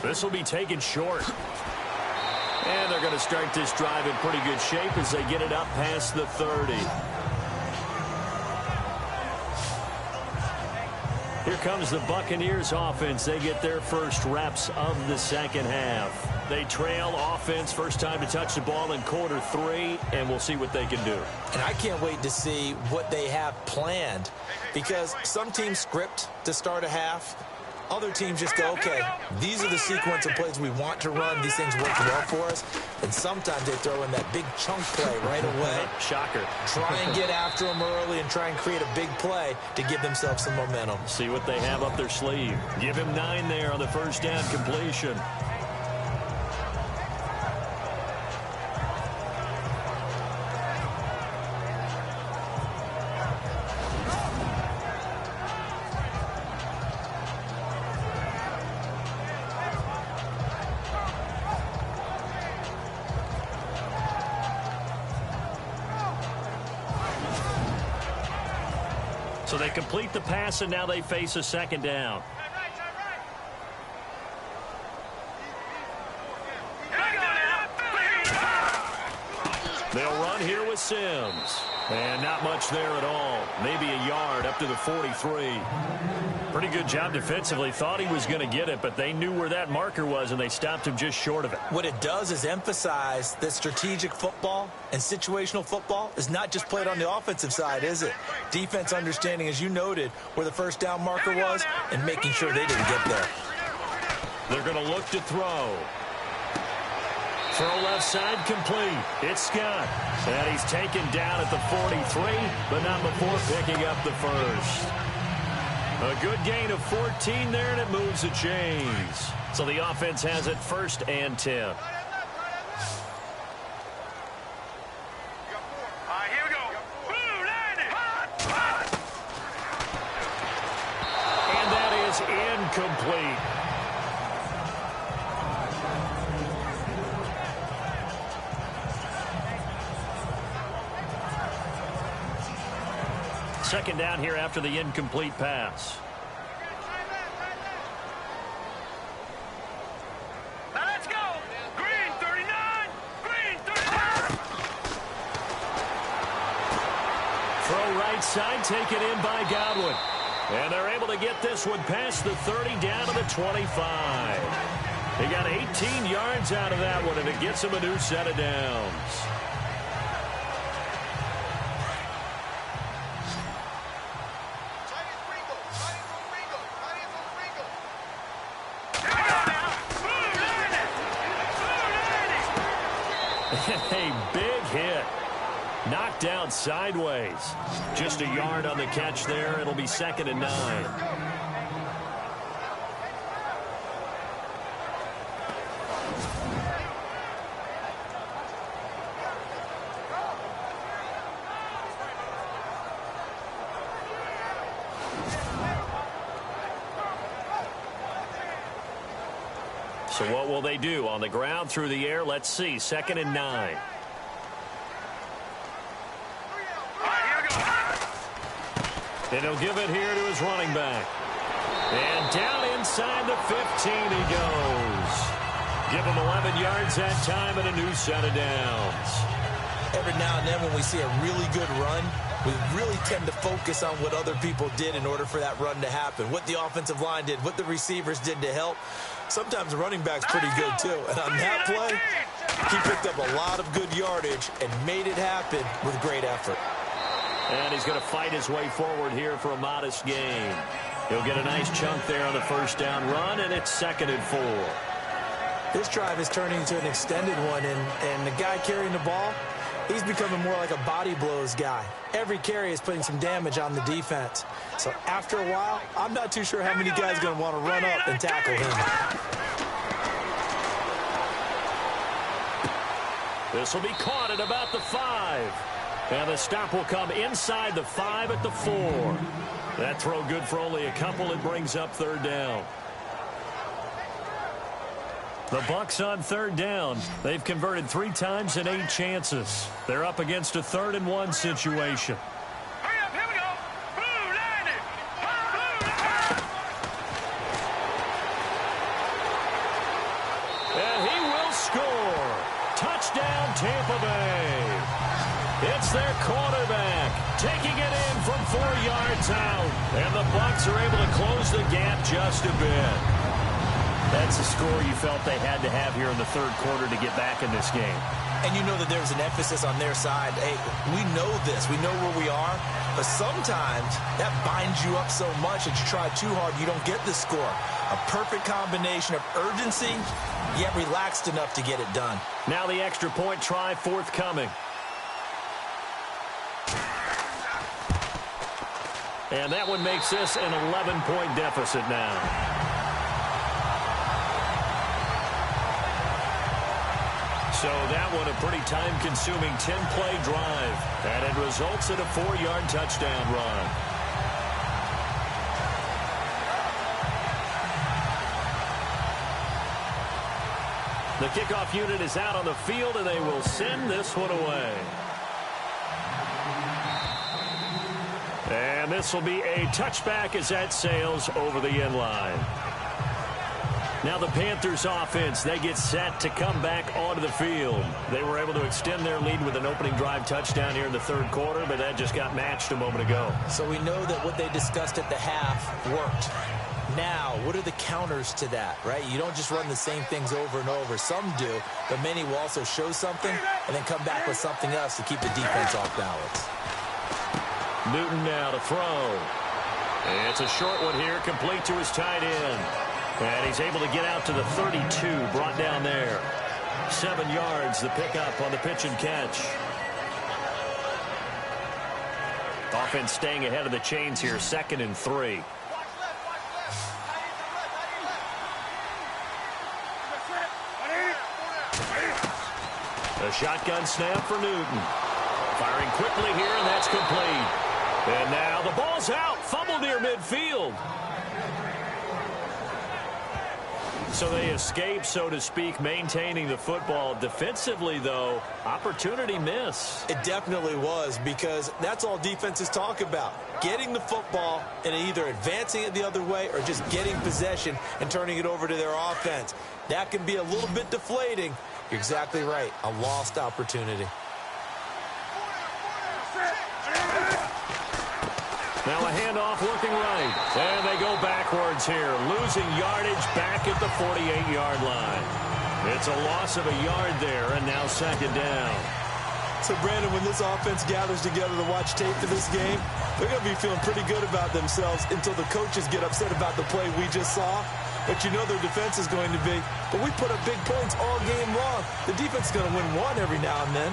This will be taken short. And they're going to start this drive in pretty good shape as they get it up past the 30. Here comes the Buccaneers offense. They get their first reps of the second half. They trail offense, first time to touch the ball in quarter 3, and we'll see what they can do. And I can't wait to see what they have planned, because some teams script to start a half. Other teams just go, okay, these are the sequence of plays we want to run. These things work well for us. And sometimes they throw in that big chunk play right away. Shocker. Try and get after them early and try and create a big play to give themselves some momentum. See what they have up their sleeve. Give him 9 there on the first down completion. So they complete the pass, and now they face a second down. They'll run here with Sims. And not much there at all. Maybe a yard up to the 43. Pretty good job defensively. Thought he was going to get it, but they knew where that marker was, and they stopped him just short of it. What it does is emphasize that strategic football and situational football is not just played on the offensive side, is it? Defense understanding, as you noted, where the first down marker was and making sure they didn't get there. They're going to look to throw. Throw left side complete. It's Scott. And he's taken down at the 43, but not before picking up the first. A good gain of 14 there, and it moves the chains. So the offense has it 1st and 10. And that is incomplete. Second down here after the incomplete pass. Now let's go. Green 39. Green 39. Throw right side, taken in by Godwin. And they're able to get this one past the 30 down to the 25. He got 18 yards out of that one, and it gets him a new set of downs. A big hit. Knocked down sideways. Just a yard on the catch there. It'll be 2nd and 9. So what will they do? On the ground, through the air? Let's see. 2nd and 9. And he'll give it here to his running back. And down inside the 15 he goes. Give him 11 yards that time and a new set of downs. Every now and then when we see a really good run, we really tend to focus on what other people did in order for that run to happen. What the offensive line did, what the receivers did to help. Sometimes the running back's pretty good too. And on that play, he picked up a lot of good yardage and made it happen with great effort. And he's going to fight his way forward here for a modest gain. He'll get a nice chunk there on the 1st down run, and it's 2nd and 4. This drive is turning into an extended one, and the guy carrying the ball, he's becoming more like a body blows guy. Every carry is putting some damage on the defense. So after a while, I'm not too sure how many guys are going to want to run up and tackle him. This will be caught at about the 5. And the stop will come inside the 5 at the 4. That throw good for only a couple. It brings up 3rd down. The Bucs on 3rd down. They've converted 3 times in 8 chances. They're up against a 3rd and 1 situation. Hurry up, here we go. Blue line it. Blue line. And he will score. Touchdown, Tampa Bay. It's their quarterback taking it in from 4 yards out. And the Bucs are able to close the gap just a bit. That's the score you felt they had to have here in the 3rd quarter to get back in this game. And you know that there's an emphasis on their side. Hey, we know this. We know where we are. But sometimes that binds you up so much that you try too hard, you don't get the score. A perfect combination of urgency, yet relaxed enough to get it done. Now the extra point try forthcoming. And that one makes this an 11-point deficit now. So that one a pretty time-consuming 10-play drive. And it results in a 4-yard touchdown run. The kickoff unit is out on the field, and they will send this one away. And this will be a touchback as that sails over the end line. Now the Panthers offense, they get set to come back onto the field. They were able to extend their lead with an opening drive touchdown here in the 3rd quarter, but that just got matched a moment ago. So we know that what they discussed at the half worked. Now, what are the counters to that, right? You don't just run the same things over and over. Some do, but many will also show something and then come back with something else to keep the defense off balance. Newton now to throw. It's a short one here, complete to his tight end. And he's able to get out to the 32, brought down there. 7 yards, the pickup on the pitch and catch. Offense staying ahead of the chains here, 2nd and 3. A shotgun snap for Newton. Firing quickly here, and that's complete. And now the ball's out. Fumble near midfield. So they escape, so to speak, maintaining the football. Defensively, though, opportunity miss. It definitely was, because that's all defenses talk about. Getting the football and either advancing it the other way or just getting possession and turning it over to their offense. That can be a little bit deflating. You're exactly right. A lost opportunity. Now a handoff looking right. And they go backwards here, losing yardage back at the 48-yard line. It's a loss of a yard there, and now second down. So, Brandon, when this offense gathers together to watch tape for this game, they're going to be feeling pretty good about themselves until the coaches get upset about the play we just saw. But you know their defense is going to be, but we put up big points all game long. The defense is going to win one every now and then.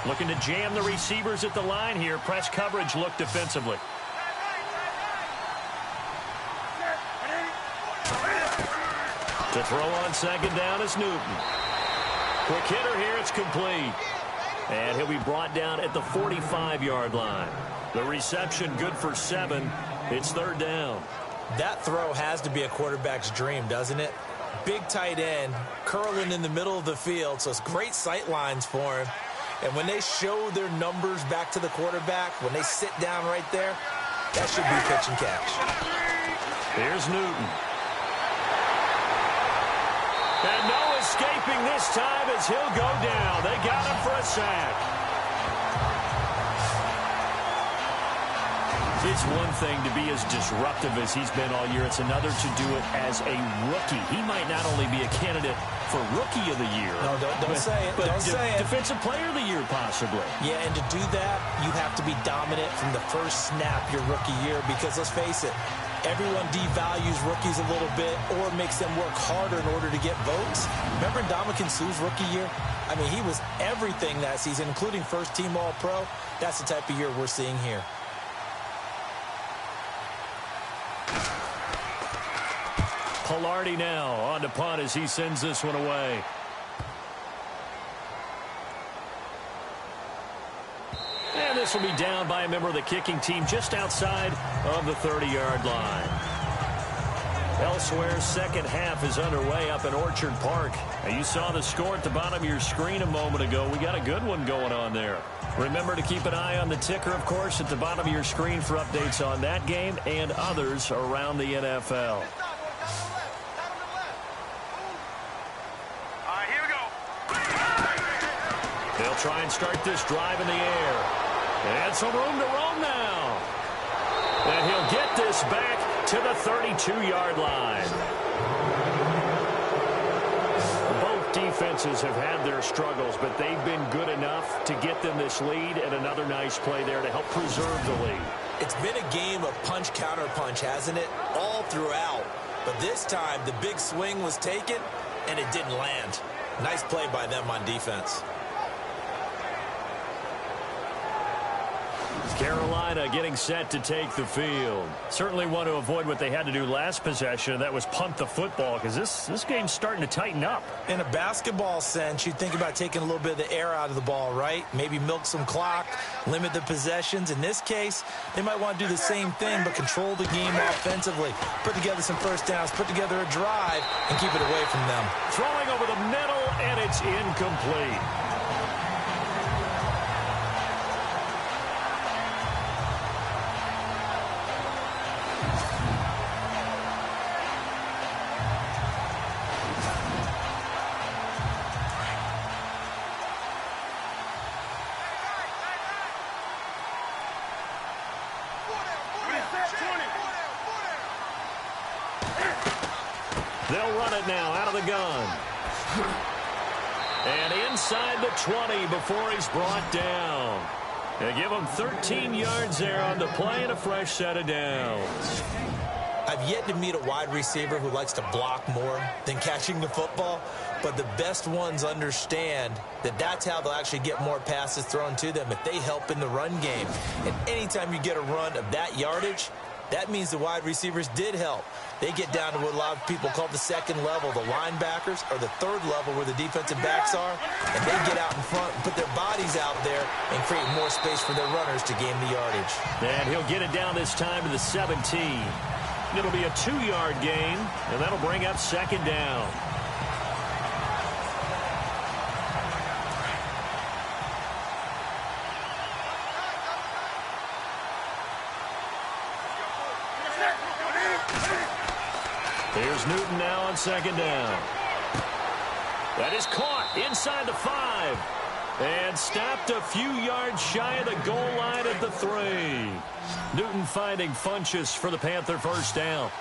Looking to jam the receivers at the line here. Press coverage look defensively. To throw on second down is Newton. Quick hitter here. It's complete. And he'll be brought down at the 45-yard line. The reception good for 7. It's third down. That throw has to be a quarterback's dream, doesn't it? Big tight end, curling in the middle of the field, so it's great sight lines for him. And when they show their numbers back to the quarterback, when they sit down right there, that should be pitch and catch. Here's Newton. And no escaping this time as he'll go down. They got him for a sack. It's one thing to be as disruptive as he's been all year. It's another to do it as a rookie. He might not only be a candidate for Rookie of the Year. No, don't say it. But don't say it. Defensive Player of the Year, possibly. Yeah, and to do that, you have to be dominant from the first snap your rookie year, because let's face it, everyone devalues rookies a little bit or makes them work harder in order to get votes. Remember Ndamukong Suh's rookie year? I mean, he was everything that season, including first-team All-Pro. That's the type of year we're seeing here. Pilardi now on to punt as he sends this one away. And this will be down by a member of the kicking team just outside of the 30-yard line. Elsewhere, second half is underway up in Orchard Park. Now, you saw the score at the bottom of your screen a moment ago. We got a good one going on there. Remember to keep an eye on the ticker, of course, at the bottom of your screen for updates on that game and others around the NFL. They'll try and start this drive in the air. And some room to roam now. And he'll get this back to the 32-yard line. Both defenses have had their struggles, but they've been good enough to get them this lead, and another nice play there to help preserve the lead. It's been a game of punch-counter-punch, hasn't it? All throughout. But this time, the big swing was taken, and it didn't land. Nice play by them on defense. Carolina getting set to take the field. Certainly want to avoid what they had to do last possession, and that was punt the football, because this game's starting to tighten up. In a basketball sense, you'd think about taking a little bit of the air out of the ball, right? Maybe milk some clock, limit the possessions. In this case, they might want to do the same thing, but control the game offensively. Put together some first downs, put together a drive, and keep it away from them. Throwing over the middle, and it's incomplete. They'll run it now out of the gun. And inside the 20 before he's brought down. They give him 13 yards there on the play and a fresh set of downs. I've yet to meet a wide receiver who likes to block more than catching the football, but the best ones understand that that's how they'll actually get more passes thrown to them if they help in the run game. And anytime you get a run of that yardage, That means the wide receivers did help. They get down to what a lot of people call the second level, the linebackers, or the third level where the defensive backs are, and they get out in front and put their bodies out there and create more space for their runners to gain the yardage. And he'll get it down this time to the 17. It'll be a 2-yard gain, and that'll bring up second down. Here's Newton now on second down. That is caught inside the 5. And stopped a few yards shy of the goal line at the 3. Newton finding Funchess for the Panther first down.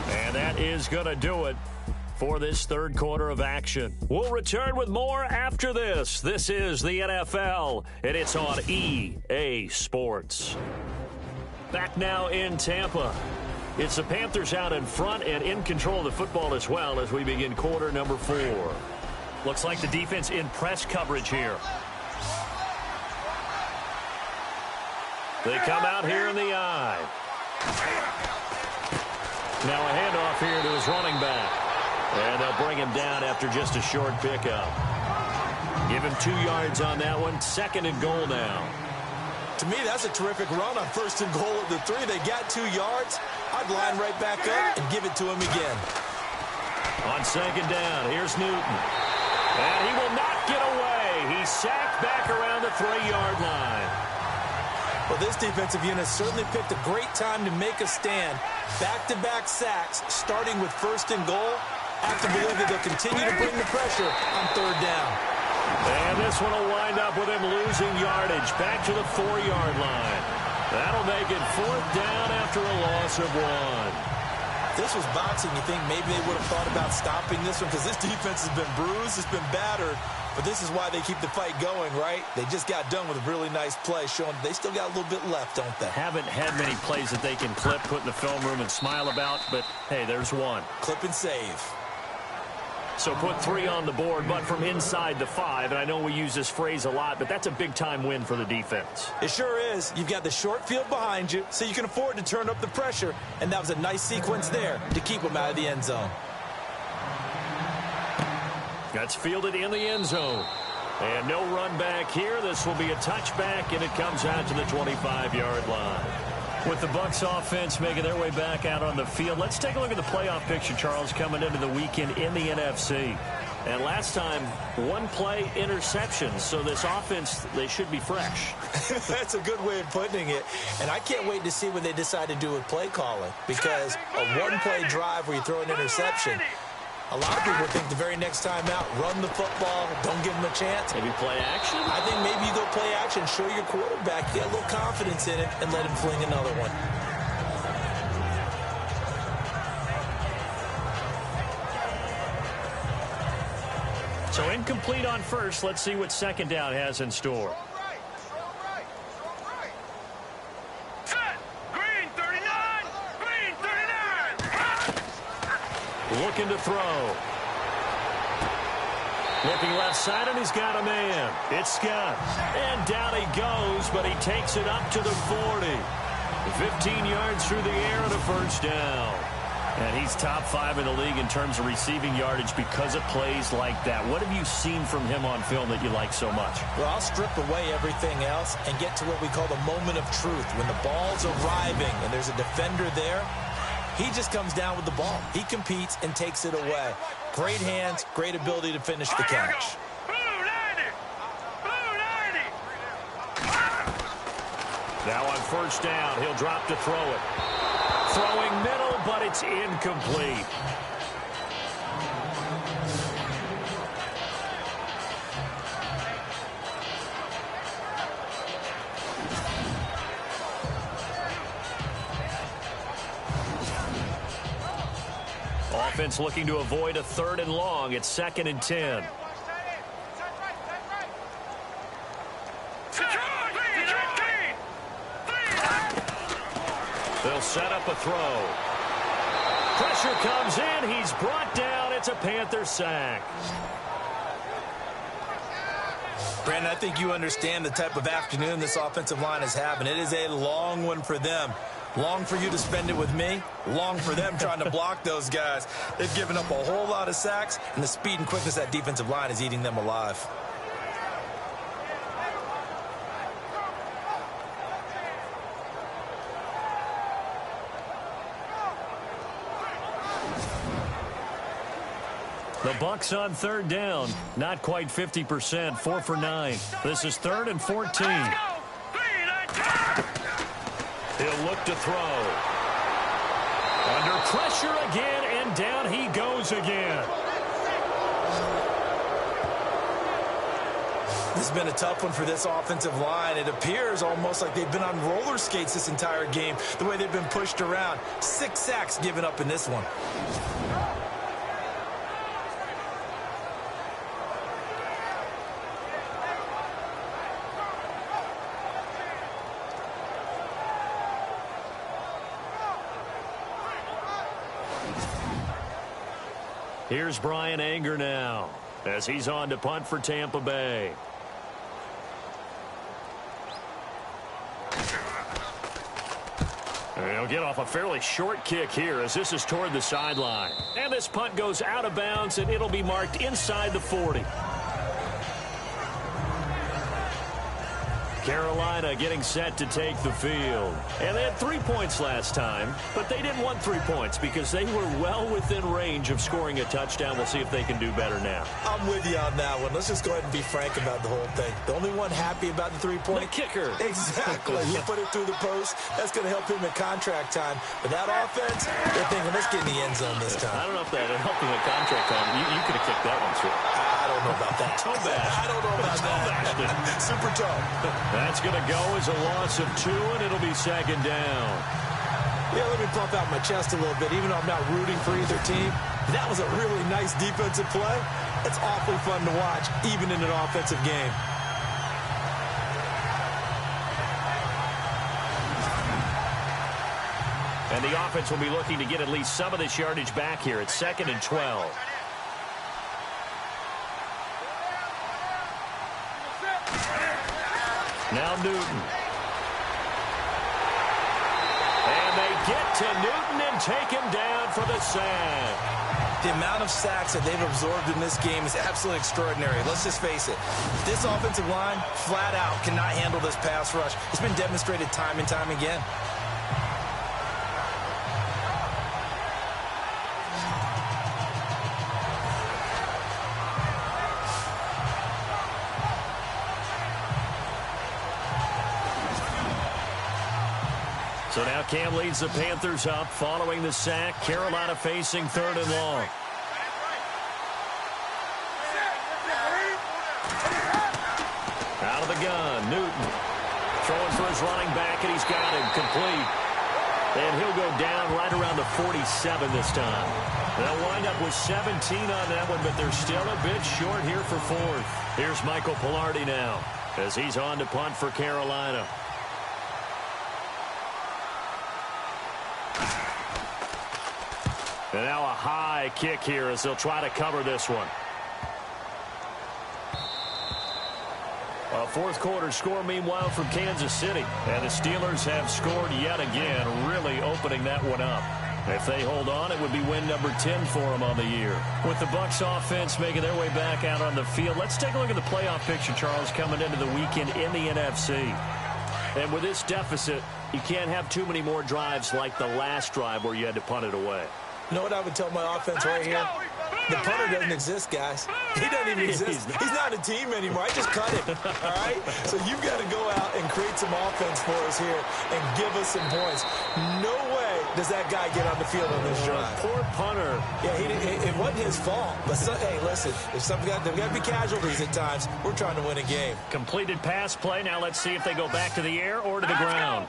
And that is going to do it for this third quarter of action. We'll return with more after this. This is the NFL, and it's on EA Sports. Back now in Tampa. It's the Panthers out in front and in control of the football as well as we begin quarter number 4. Looks like the defense in press coverage here. They come out here in the eye. Now a handoff here to his running back. And they'll bring him down after just a short pickup. Give him 2 yards on that one. Second and goal now. To me, that's a terrific run on first and goal at the 3. They got 2 yards. I'd line right back up and give it to him again. On second down, here's Newton. And he will not get away. He's sacked back around the 3-yard line. Well, this defensive unit certainly picked a great time to make a stand. Back-to-back sacks, starting with first and goal. I have to believe that they'll continue to bring the pressure on third down. And this one will wind up with him losing yardage back to the 4-yard line. That'll make it fourth down after a loss of 1. If this was boxing, you think maybe they would have thought about stopping this one because this defense has been bruised, it's been battered, but this is why they keep the fight going, right? They just got done with a really nice play, showing they still got a little bit left, don't they? Haven't had many plays that they can clip, put in the film room, and smile about, but hey, there's one. Clip and save. So put 3 on the board, but from inside the 5. And I know we use this phrase a lot, but that's a big-time win for the defense. It sure is. You've got the short field behind you, so you can afford to turn up the pressure. And that was a nice sequence there to keep them out of the end zone. That's fielded in the end zone. And no run back here. This will be a touchback, and it comes out to the 25-yard line. With the Bucs offense making their way back out on the field, let's take a look at the playoff picture, Charles, coming into the weekend in the NFC. And last time, 1-play interceptions. So this offense, they should be fresh. That's a good way of putting it. And I can't wait to see what they decide to do with play calling. Because a 1-play drive where you throw an interception, a lot of people think the very next time out, run the football, don't give them a chance. Maybe play action? I think maybe you go play action, show your quarterback, get a little confidence in it, and let him fling another one. So incomplete on first. Let's see what second down has in store. Looking to throw. Looking left side, and he's got a man. It's Scott. And down he goes, but he takes it up to the 40. 15 yards through the air and a first down. And he's top 5 in the league in terms of receiving yardage because of plays like that. What have you seen from him on film that you like so much? Well, I'll strip away everything else and get to what we call the moment of truth. When the ball's arriving and there's a defender there, he just comes down with the ball. He competes and takes it away. Great hands, great ability to finish the catch. Now on first down, he'll drop to throw it. Throwing middle, but it's incomplete. Offense looking to avoid a 3rd and long. It's 2nd and 10. They'll set up a throw. Pressure comes in. He's brought down. It's a Panther sack. Brandon, I think you understand the type of afternoon this offensive line is having. It is a long one for them. Long for you to spend it with me. Long for them trying to block those guys. They've given up a whole lot of sacks, and the speed and quickness of that defensive line is eating them alive. The Bucs on third down. Not quite 50%. 4 for 9. This is 3rd and 14. He'll look to throw. Under pressure again, and down he goes again. This has been a tough one for this offensive line. It appears almost like they've been on roller skates this entire game, the way they've been pushed around. 6 sacks given up in this one. Here's Brian Anger now as he's on to punt for Tampa Bay. He'll get off a fairly short kick here as this is toward the sideline. And this punt goes out of bounds, and it'll be marked inside the 40. Carolina getting set to take the field. And they had 3 points last time, but they didn't want 3 points because they were well within range of scoring a touchdown. We'll see if they can do better now. I'm with you on that one. Let's just go ahead and be frank about the whole thing. The only one happy about the 3-point? The kicker. Exactly. You put it through the post. That's going to help him at contract time. But that offense, they're thinking, let's get in the end zone this time. I don't know if that helped him at contract time. You could have kicked that one through. I don't know about that. Toe bash. I don't know about that. Super toe. That's going to go as a loss of 2, and it'll be 2nd down. Yeah, let me pump out my chest a little bit. Even though I'm not rooting for either team, that was a really nice defensive play. It's awfully fun to watch, even in an offensive game. And the offense will be looking to get at least some of this yardage back here. It's 2nd and 12. Now Newton. And they get to Newton and take him down for the sack. The amount of sacks that they've absorbed in this game is absolutely extraordinary. Let's just face it. This offensive line, flat out, cannot handle this pass rush. It's been demonstrated time and time again. So now Cam leads the Panthers up following the sack. Carolina facing 3rd and long. Out of the gun, Newton. Throwing for his running back, and he's got him complete. And he'll go down right around the 47 this time. They'll wind up with 17 on that one, but they're still a bit short here for 4th. Here's Michael Pilardi now as he's on to punt for Carolina. And now a high kick here as they'll try to cover this one. A 4th quarter score, meanwhile, from Kansas City. And the Steelers have scored yet again, really opening that one up. If they hold on, it would be win number 10 for them on the year. With the Bucs offense making their way back out on the field, let's take a look at the playoff picture, Charles, coming into the weekend in the NFC. And with this deficit, you can't have too many more drives like the last drive where you had to punt it away. You know what I would tell my offense right here? The punter doesn't exist, guys. He doesn't even exist. He's not a team anymore. I just cut him, all right? So you've got to go out and create some offense for us here and give us some points. No way does that guy get on the field on this drive. Poor punter. Yeah, it wasn't his fault. But, hey, listen, there's got to be casualties at times. We're trying to win a game. Completed pass play. Now let's see if they go back to the air or to the ground.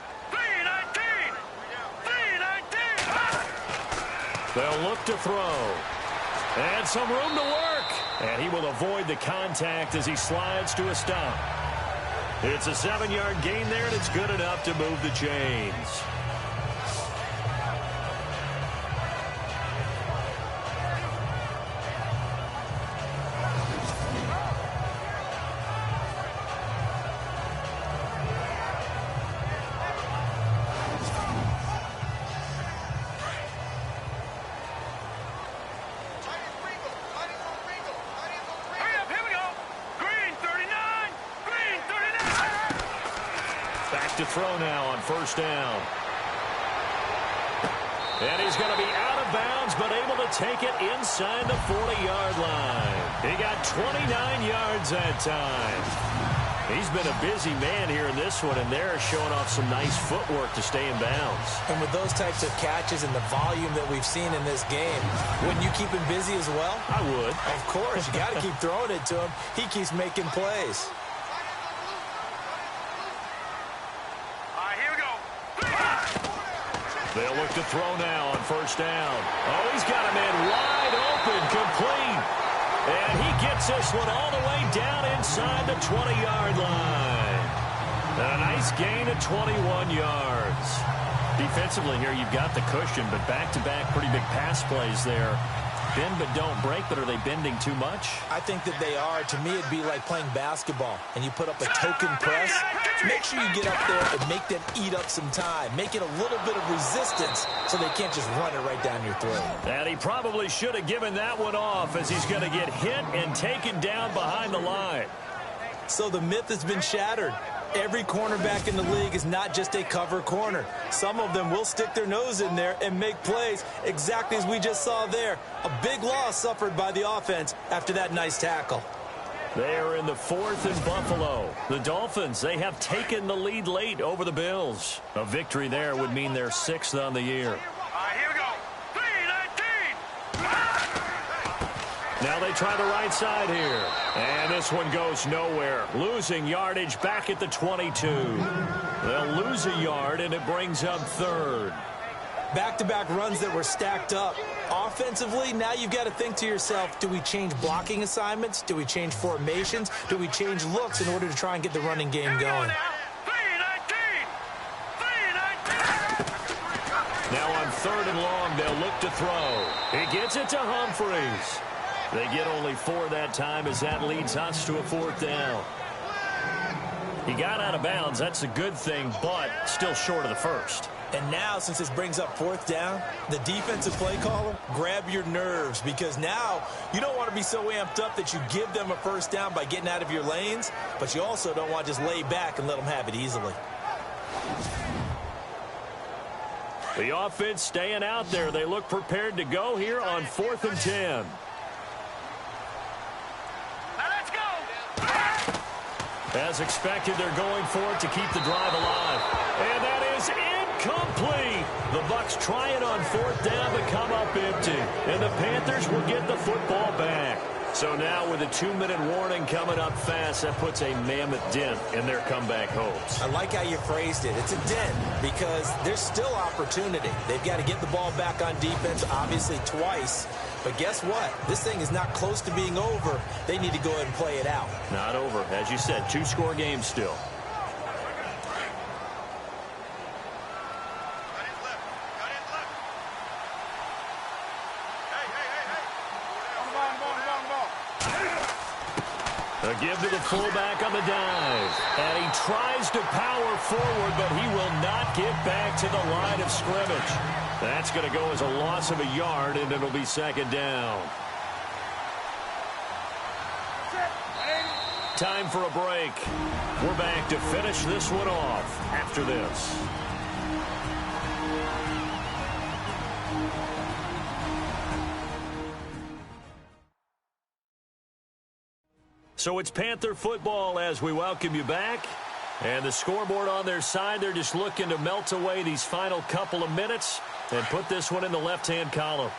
They'll look to throw. And some room to work. And he will avoid the contact as he slides to a stop. It's a 7-yard gain there, and it's good enough to move the chains. to throw now on first down. And he's going to be out of bounds, but able to take it inside the 40-yard line. He got 29 yards that time. He's been a busy man here in this one, and they're showing off some nice footwork to stay in bounds. And with those types of catches and the volume that we've seen in this game, wouldn't you keep him busy as well? I would. Of course. You got to keep throwing it to him. He keeps making plays. They'll look to throw now on first down. Oh, he's got a man wide open, complete. And he gets this one all the way down inside the 20-yard line. A nice gain of 21 yards. Defensively here, you've got the cushion, but back-to-back pretty big pass plays there. Bend but don't break, but are they bending too much? I think that they are. To me, it'd be like playing basketball, and you put up a token press. Make sure you get up there and make them eat up some time. Make it a little bit of resistance so they can't just run it right down your throat. And he probably should have given that one off, as he's going to get hit and taken down behind the line. So the myth has been shattered. Every cornerback in the league is not just a cover corner. Some of them will stick their nose in there and make plays exactly as we just saw there. A big loss suffered by the offense after that nice tackle. They are in the 4th and Buffalo. The Dolphins, they have taken the lead late over the Bills. A victory there would mean they're 6th on the year. Here we go. 3-19. Now they try the right side here. And this one goes nowhere. Losing yardage back at the 22. They'll lose a yard, and it brings up 3rd. Back-to-back runs that were stacked up. Offensively, now you've got to think to yourself, do we change blocking assignments? Do we change formations? Do we change looks in order to try and get the running game going? Now on 3rd and long, they'll look to throw. He gets it to Humphries. They get only 4 that time, as that leads us to a 4th down. He got out of bounds. That's a good thing, but still short of the first. And now, since this brings up 4th down, the defensive play caller, grab your nerves, because now you don't want to be so amped up that you give them a first down by getting out of your lanes, but you also don't want to just lay back and let them have it easily. The offense staying out there. They look prepared to go here on 4th and 10. As expected, they're going for it to keep the drive alive. And that is incomplete. The Bucs try it on 4th down but come up empty. And the Panthers will get the football back. So now with a 2-minute warning coming up fast, that puts a mammoth dent in their comeback hopes. I like how you phrased it. It's a dent because there's still opportunity. They've got to get the ball back on defense, obviously twice. But guess what? This thing is not close to being over. They need to go ahead and play it out. Not over. As you said, 2-score game still. A give to the fullback on the dive. And he tries to power forward, but he will not get back to the line of scrimmage. That's going to go as a loss of a yard, and it'll be 2nd down. Time for a break. We're back to finish this one off after this. So it's Panther football as we welcome you back. And the scoreboard on their side, they're just looking to melt away these final couple of minutes and put this one in the left-hand column.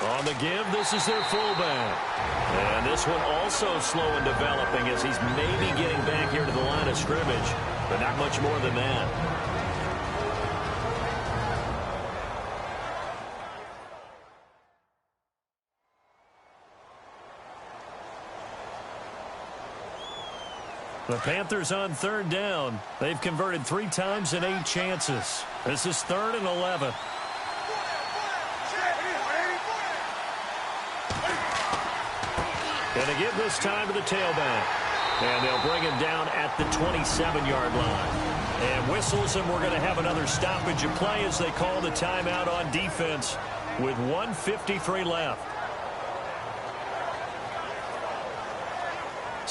On the give, this is their fullback. And this one also slow in developing as he's maybe getting back here to the line of scrimmage, but not much more than that. The Panthers on 3rd down. They've converted 3 times in 8 chances. This is 3rd and 11. And they give this time to the tailback. And they'll bring him down at the 27-yard line. And whistles, and we're going to have another stoppage of play as they call the timeout on defense with 1:53 left.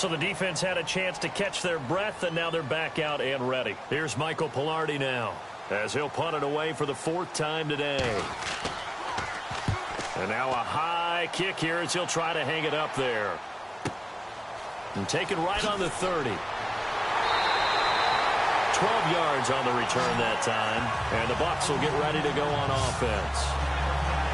So the defense had a chance to catch their breath, and now they're back out and ready. Here's Michael Pilardi now, as he'll punt it away for the 4th time today. And now a high kick here as he'll try to hang it up there. And take it right on the 30. 12 yards on the return that time. And the Bucs will get ready to go on offense.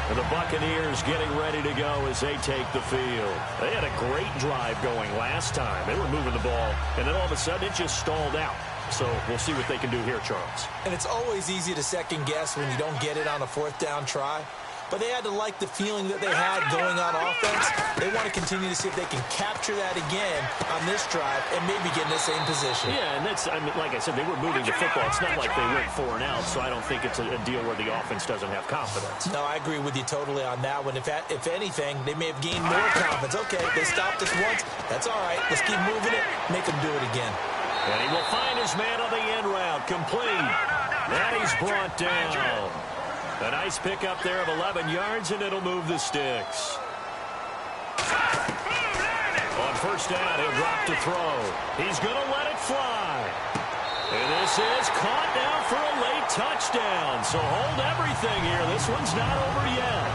And the Buccaneers getting ready to go as they take the field. They had a great drive going last time. They were moving the ball, and then all of a sudden it just stalled out. So we'll see what they can do here, Charles. And it's always easy to second guess when you don't get it on a 4th down try. But they had to like the feeling that they had going on offense. They want to continue to see if they can capture that again on this drive and maybe get in the same position. Yeah, and that's, I mean, like I said, they were moving the football. It's not like they went 4 and out, so I don't think it's a deal where the offense doesn't have confidence. No, I agree with you totally on that one. If anything, they may have gained more confidence. Okay, they stopped us once. That's all right. Let's keep moving it. Make them do it again. And he will find his man on the end route. Complete. And he's brought down. A nice pickup there of 11 yards, and it'll move the sticks. On 1st down, he'll drop to throw. He's going to let it fly. And this is caught now for a late touchdown. So hold everything here. This one's not over yet.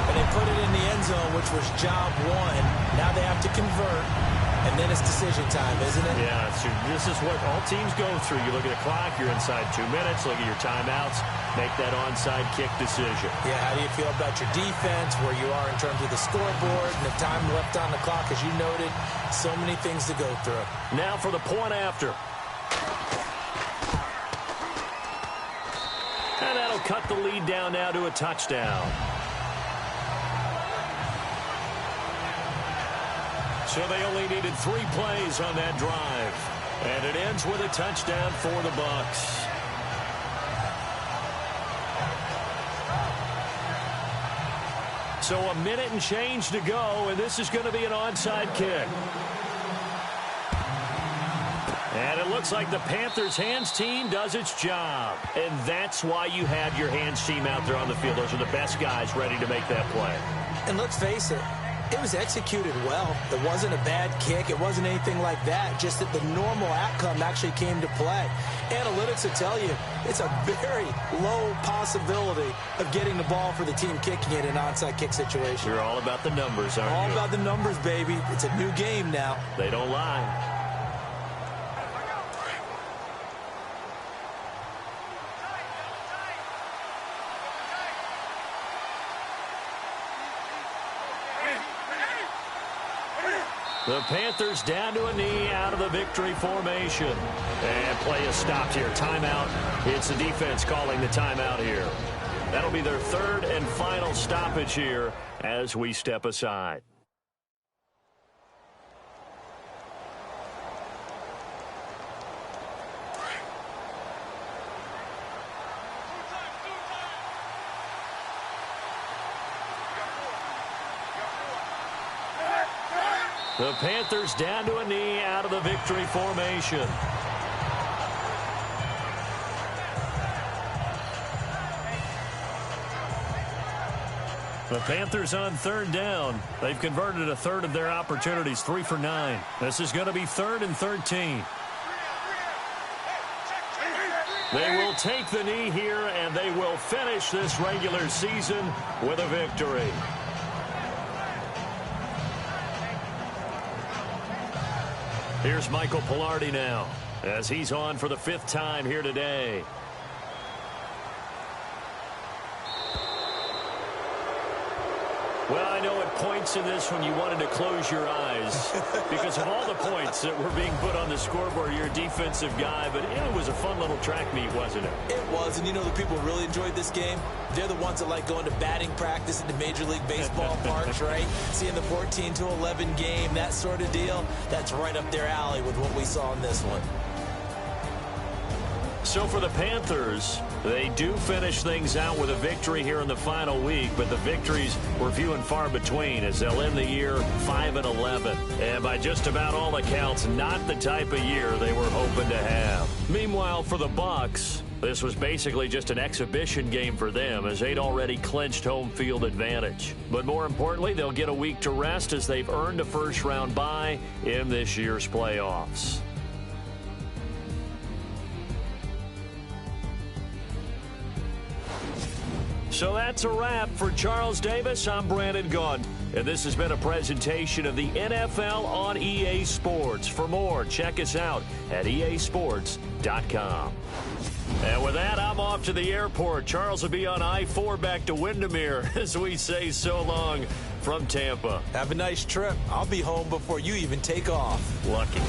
And they put it in the end zone, which was job 1. Now they have to convert. And then it's decision time, isn't it? Yeah, this is what all teams go through. You look at the clock, you're inside 2 minutes, look at your timeouts, make that onside kick decision. Yeah, how do you feel about your defense, where you are in terms of the scoreboard, and the time left on the clock, as you noted, so many things to go through. Now for the point after. And that'll cut the lead down now to a touchdown. So they only needed 3 plays on that drive. And it ends with a touchdown for the Bucs. So a minute and change to go, and this is going to be an onside kick. And it looks like the Panthers' hands team does its job. And that's why you had your hands team out there on the field. Those are the best guys ready to make that play. And let's face it, it was executed well. It wasn't a bad kick. It wasn't anything like that. Just that the normal outcome actually came to play. Analytics will tell you it's a very low possibility of getting the ball for the team kicking it in an onside kick situation. You're all about the numbers, aren't you? All about the numbers, baby. It's a new game now. They don't lie. The Panthers down to a knee out of the victory formation. And play is stopped here. Timeout. It's the defense calling the timeout here. That'll be their 3rd and final stoppage here as we step aside. The Panthers down to a knee out of the victory formation. The Panthers on 3rd down. They've converted a 1/3 of their opportunities, 3 for 9. This is going to be 3rd and 13. They will take the knee here, and they will finish this regular season with a victory. Here's Michael Pilardi now, as he's on for the 5th time here today. Well, I know at points in this when you wanted to close your eyes because of all the points that were being put on the scoreboard. You're a defensive guy, but it was a fun little track meet, wasn't it? It was, and you know the people who really enjoyed this game? They're the ones that like going to batting practice at the Major League Baseball parks, right? Seeing the 14-11 game, that sort of deal. That's right up their alley with what we saw in this one. So for the Panthers, they do finish things out with a victory here in the final week, but the victories were few and far between as they'll end the year 5-11. And by just about all accounts, not the type of year they were hoping to have. Meanwhile, for the Bucs, This was basically just an exhibition game for them as they'd already clinched home field advantage. But more importantly, they'll get a week to rest as they've earned a first-round bye in this year's playoffs. So that's a wrap. For Charles Davis, I'm Brandon Gaudin. And this has been a presentation of the NFL on EA Sports. For more, check us out at easports.com. And with that, I'm off to the airport. Charles will be on I-4 back to Windermere as we say so long from Tampa. Have a nice trip. I'll be home before you even take off. Lucky.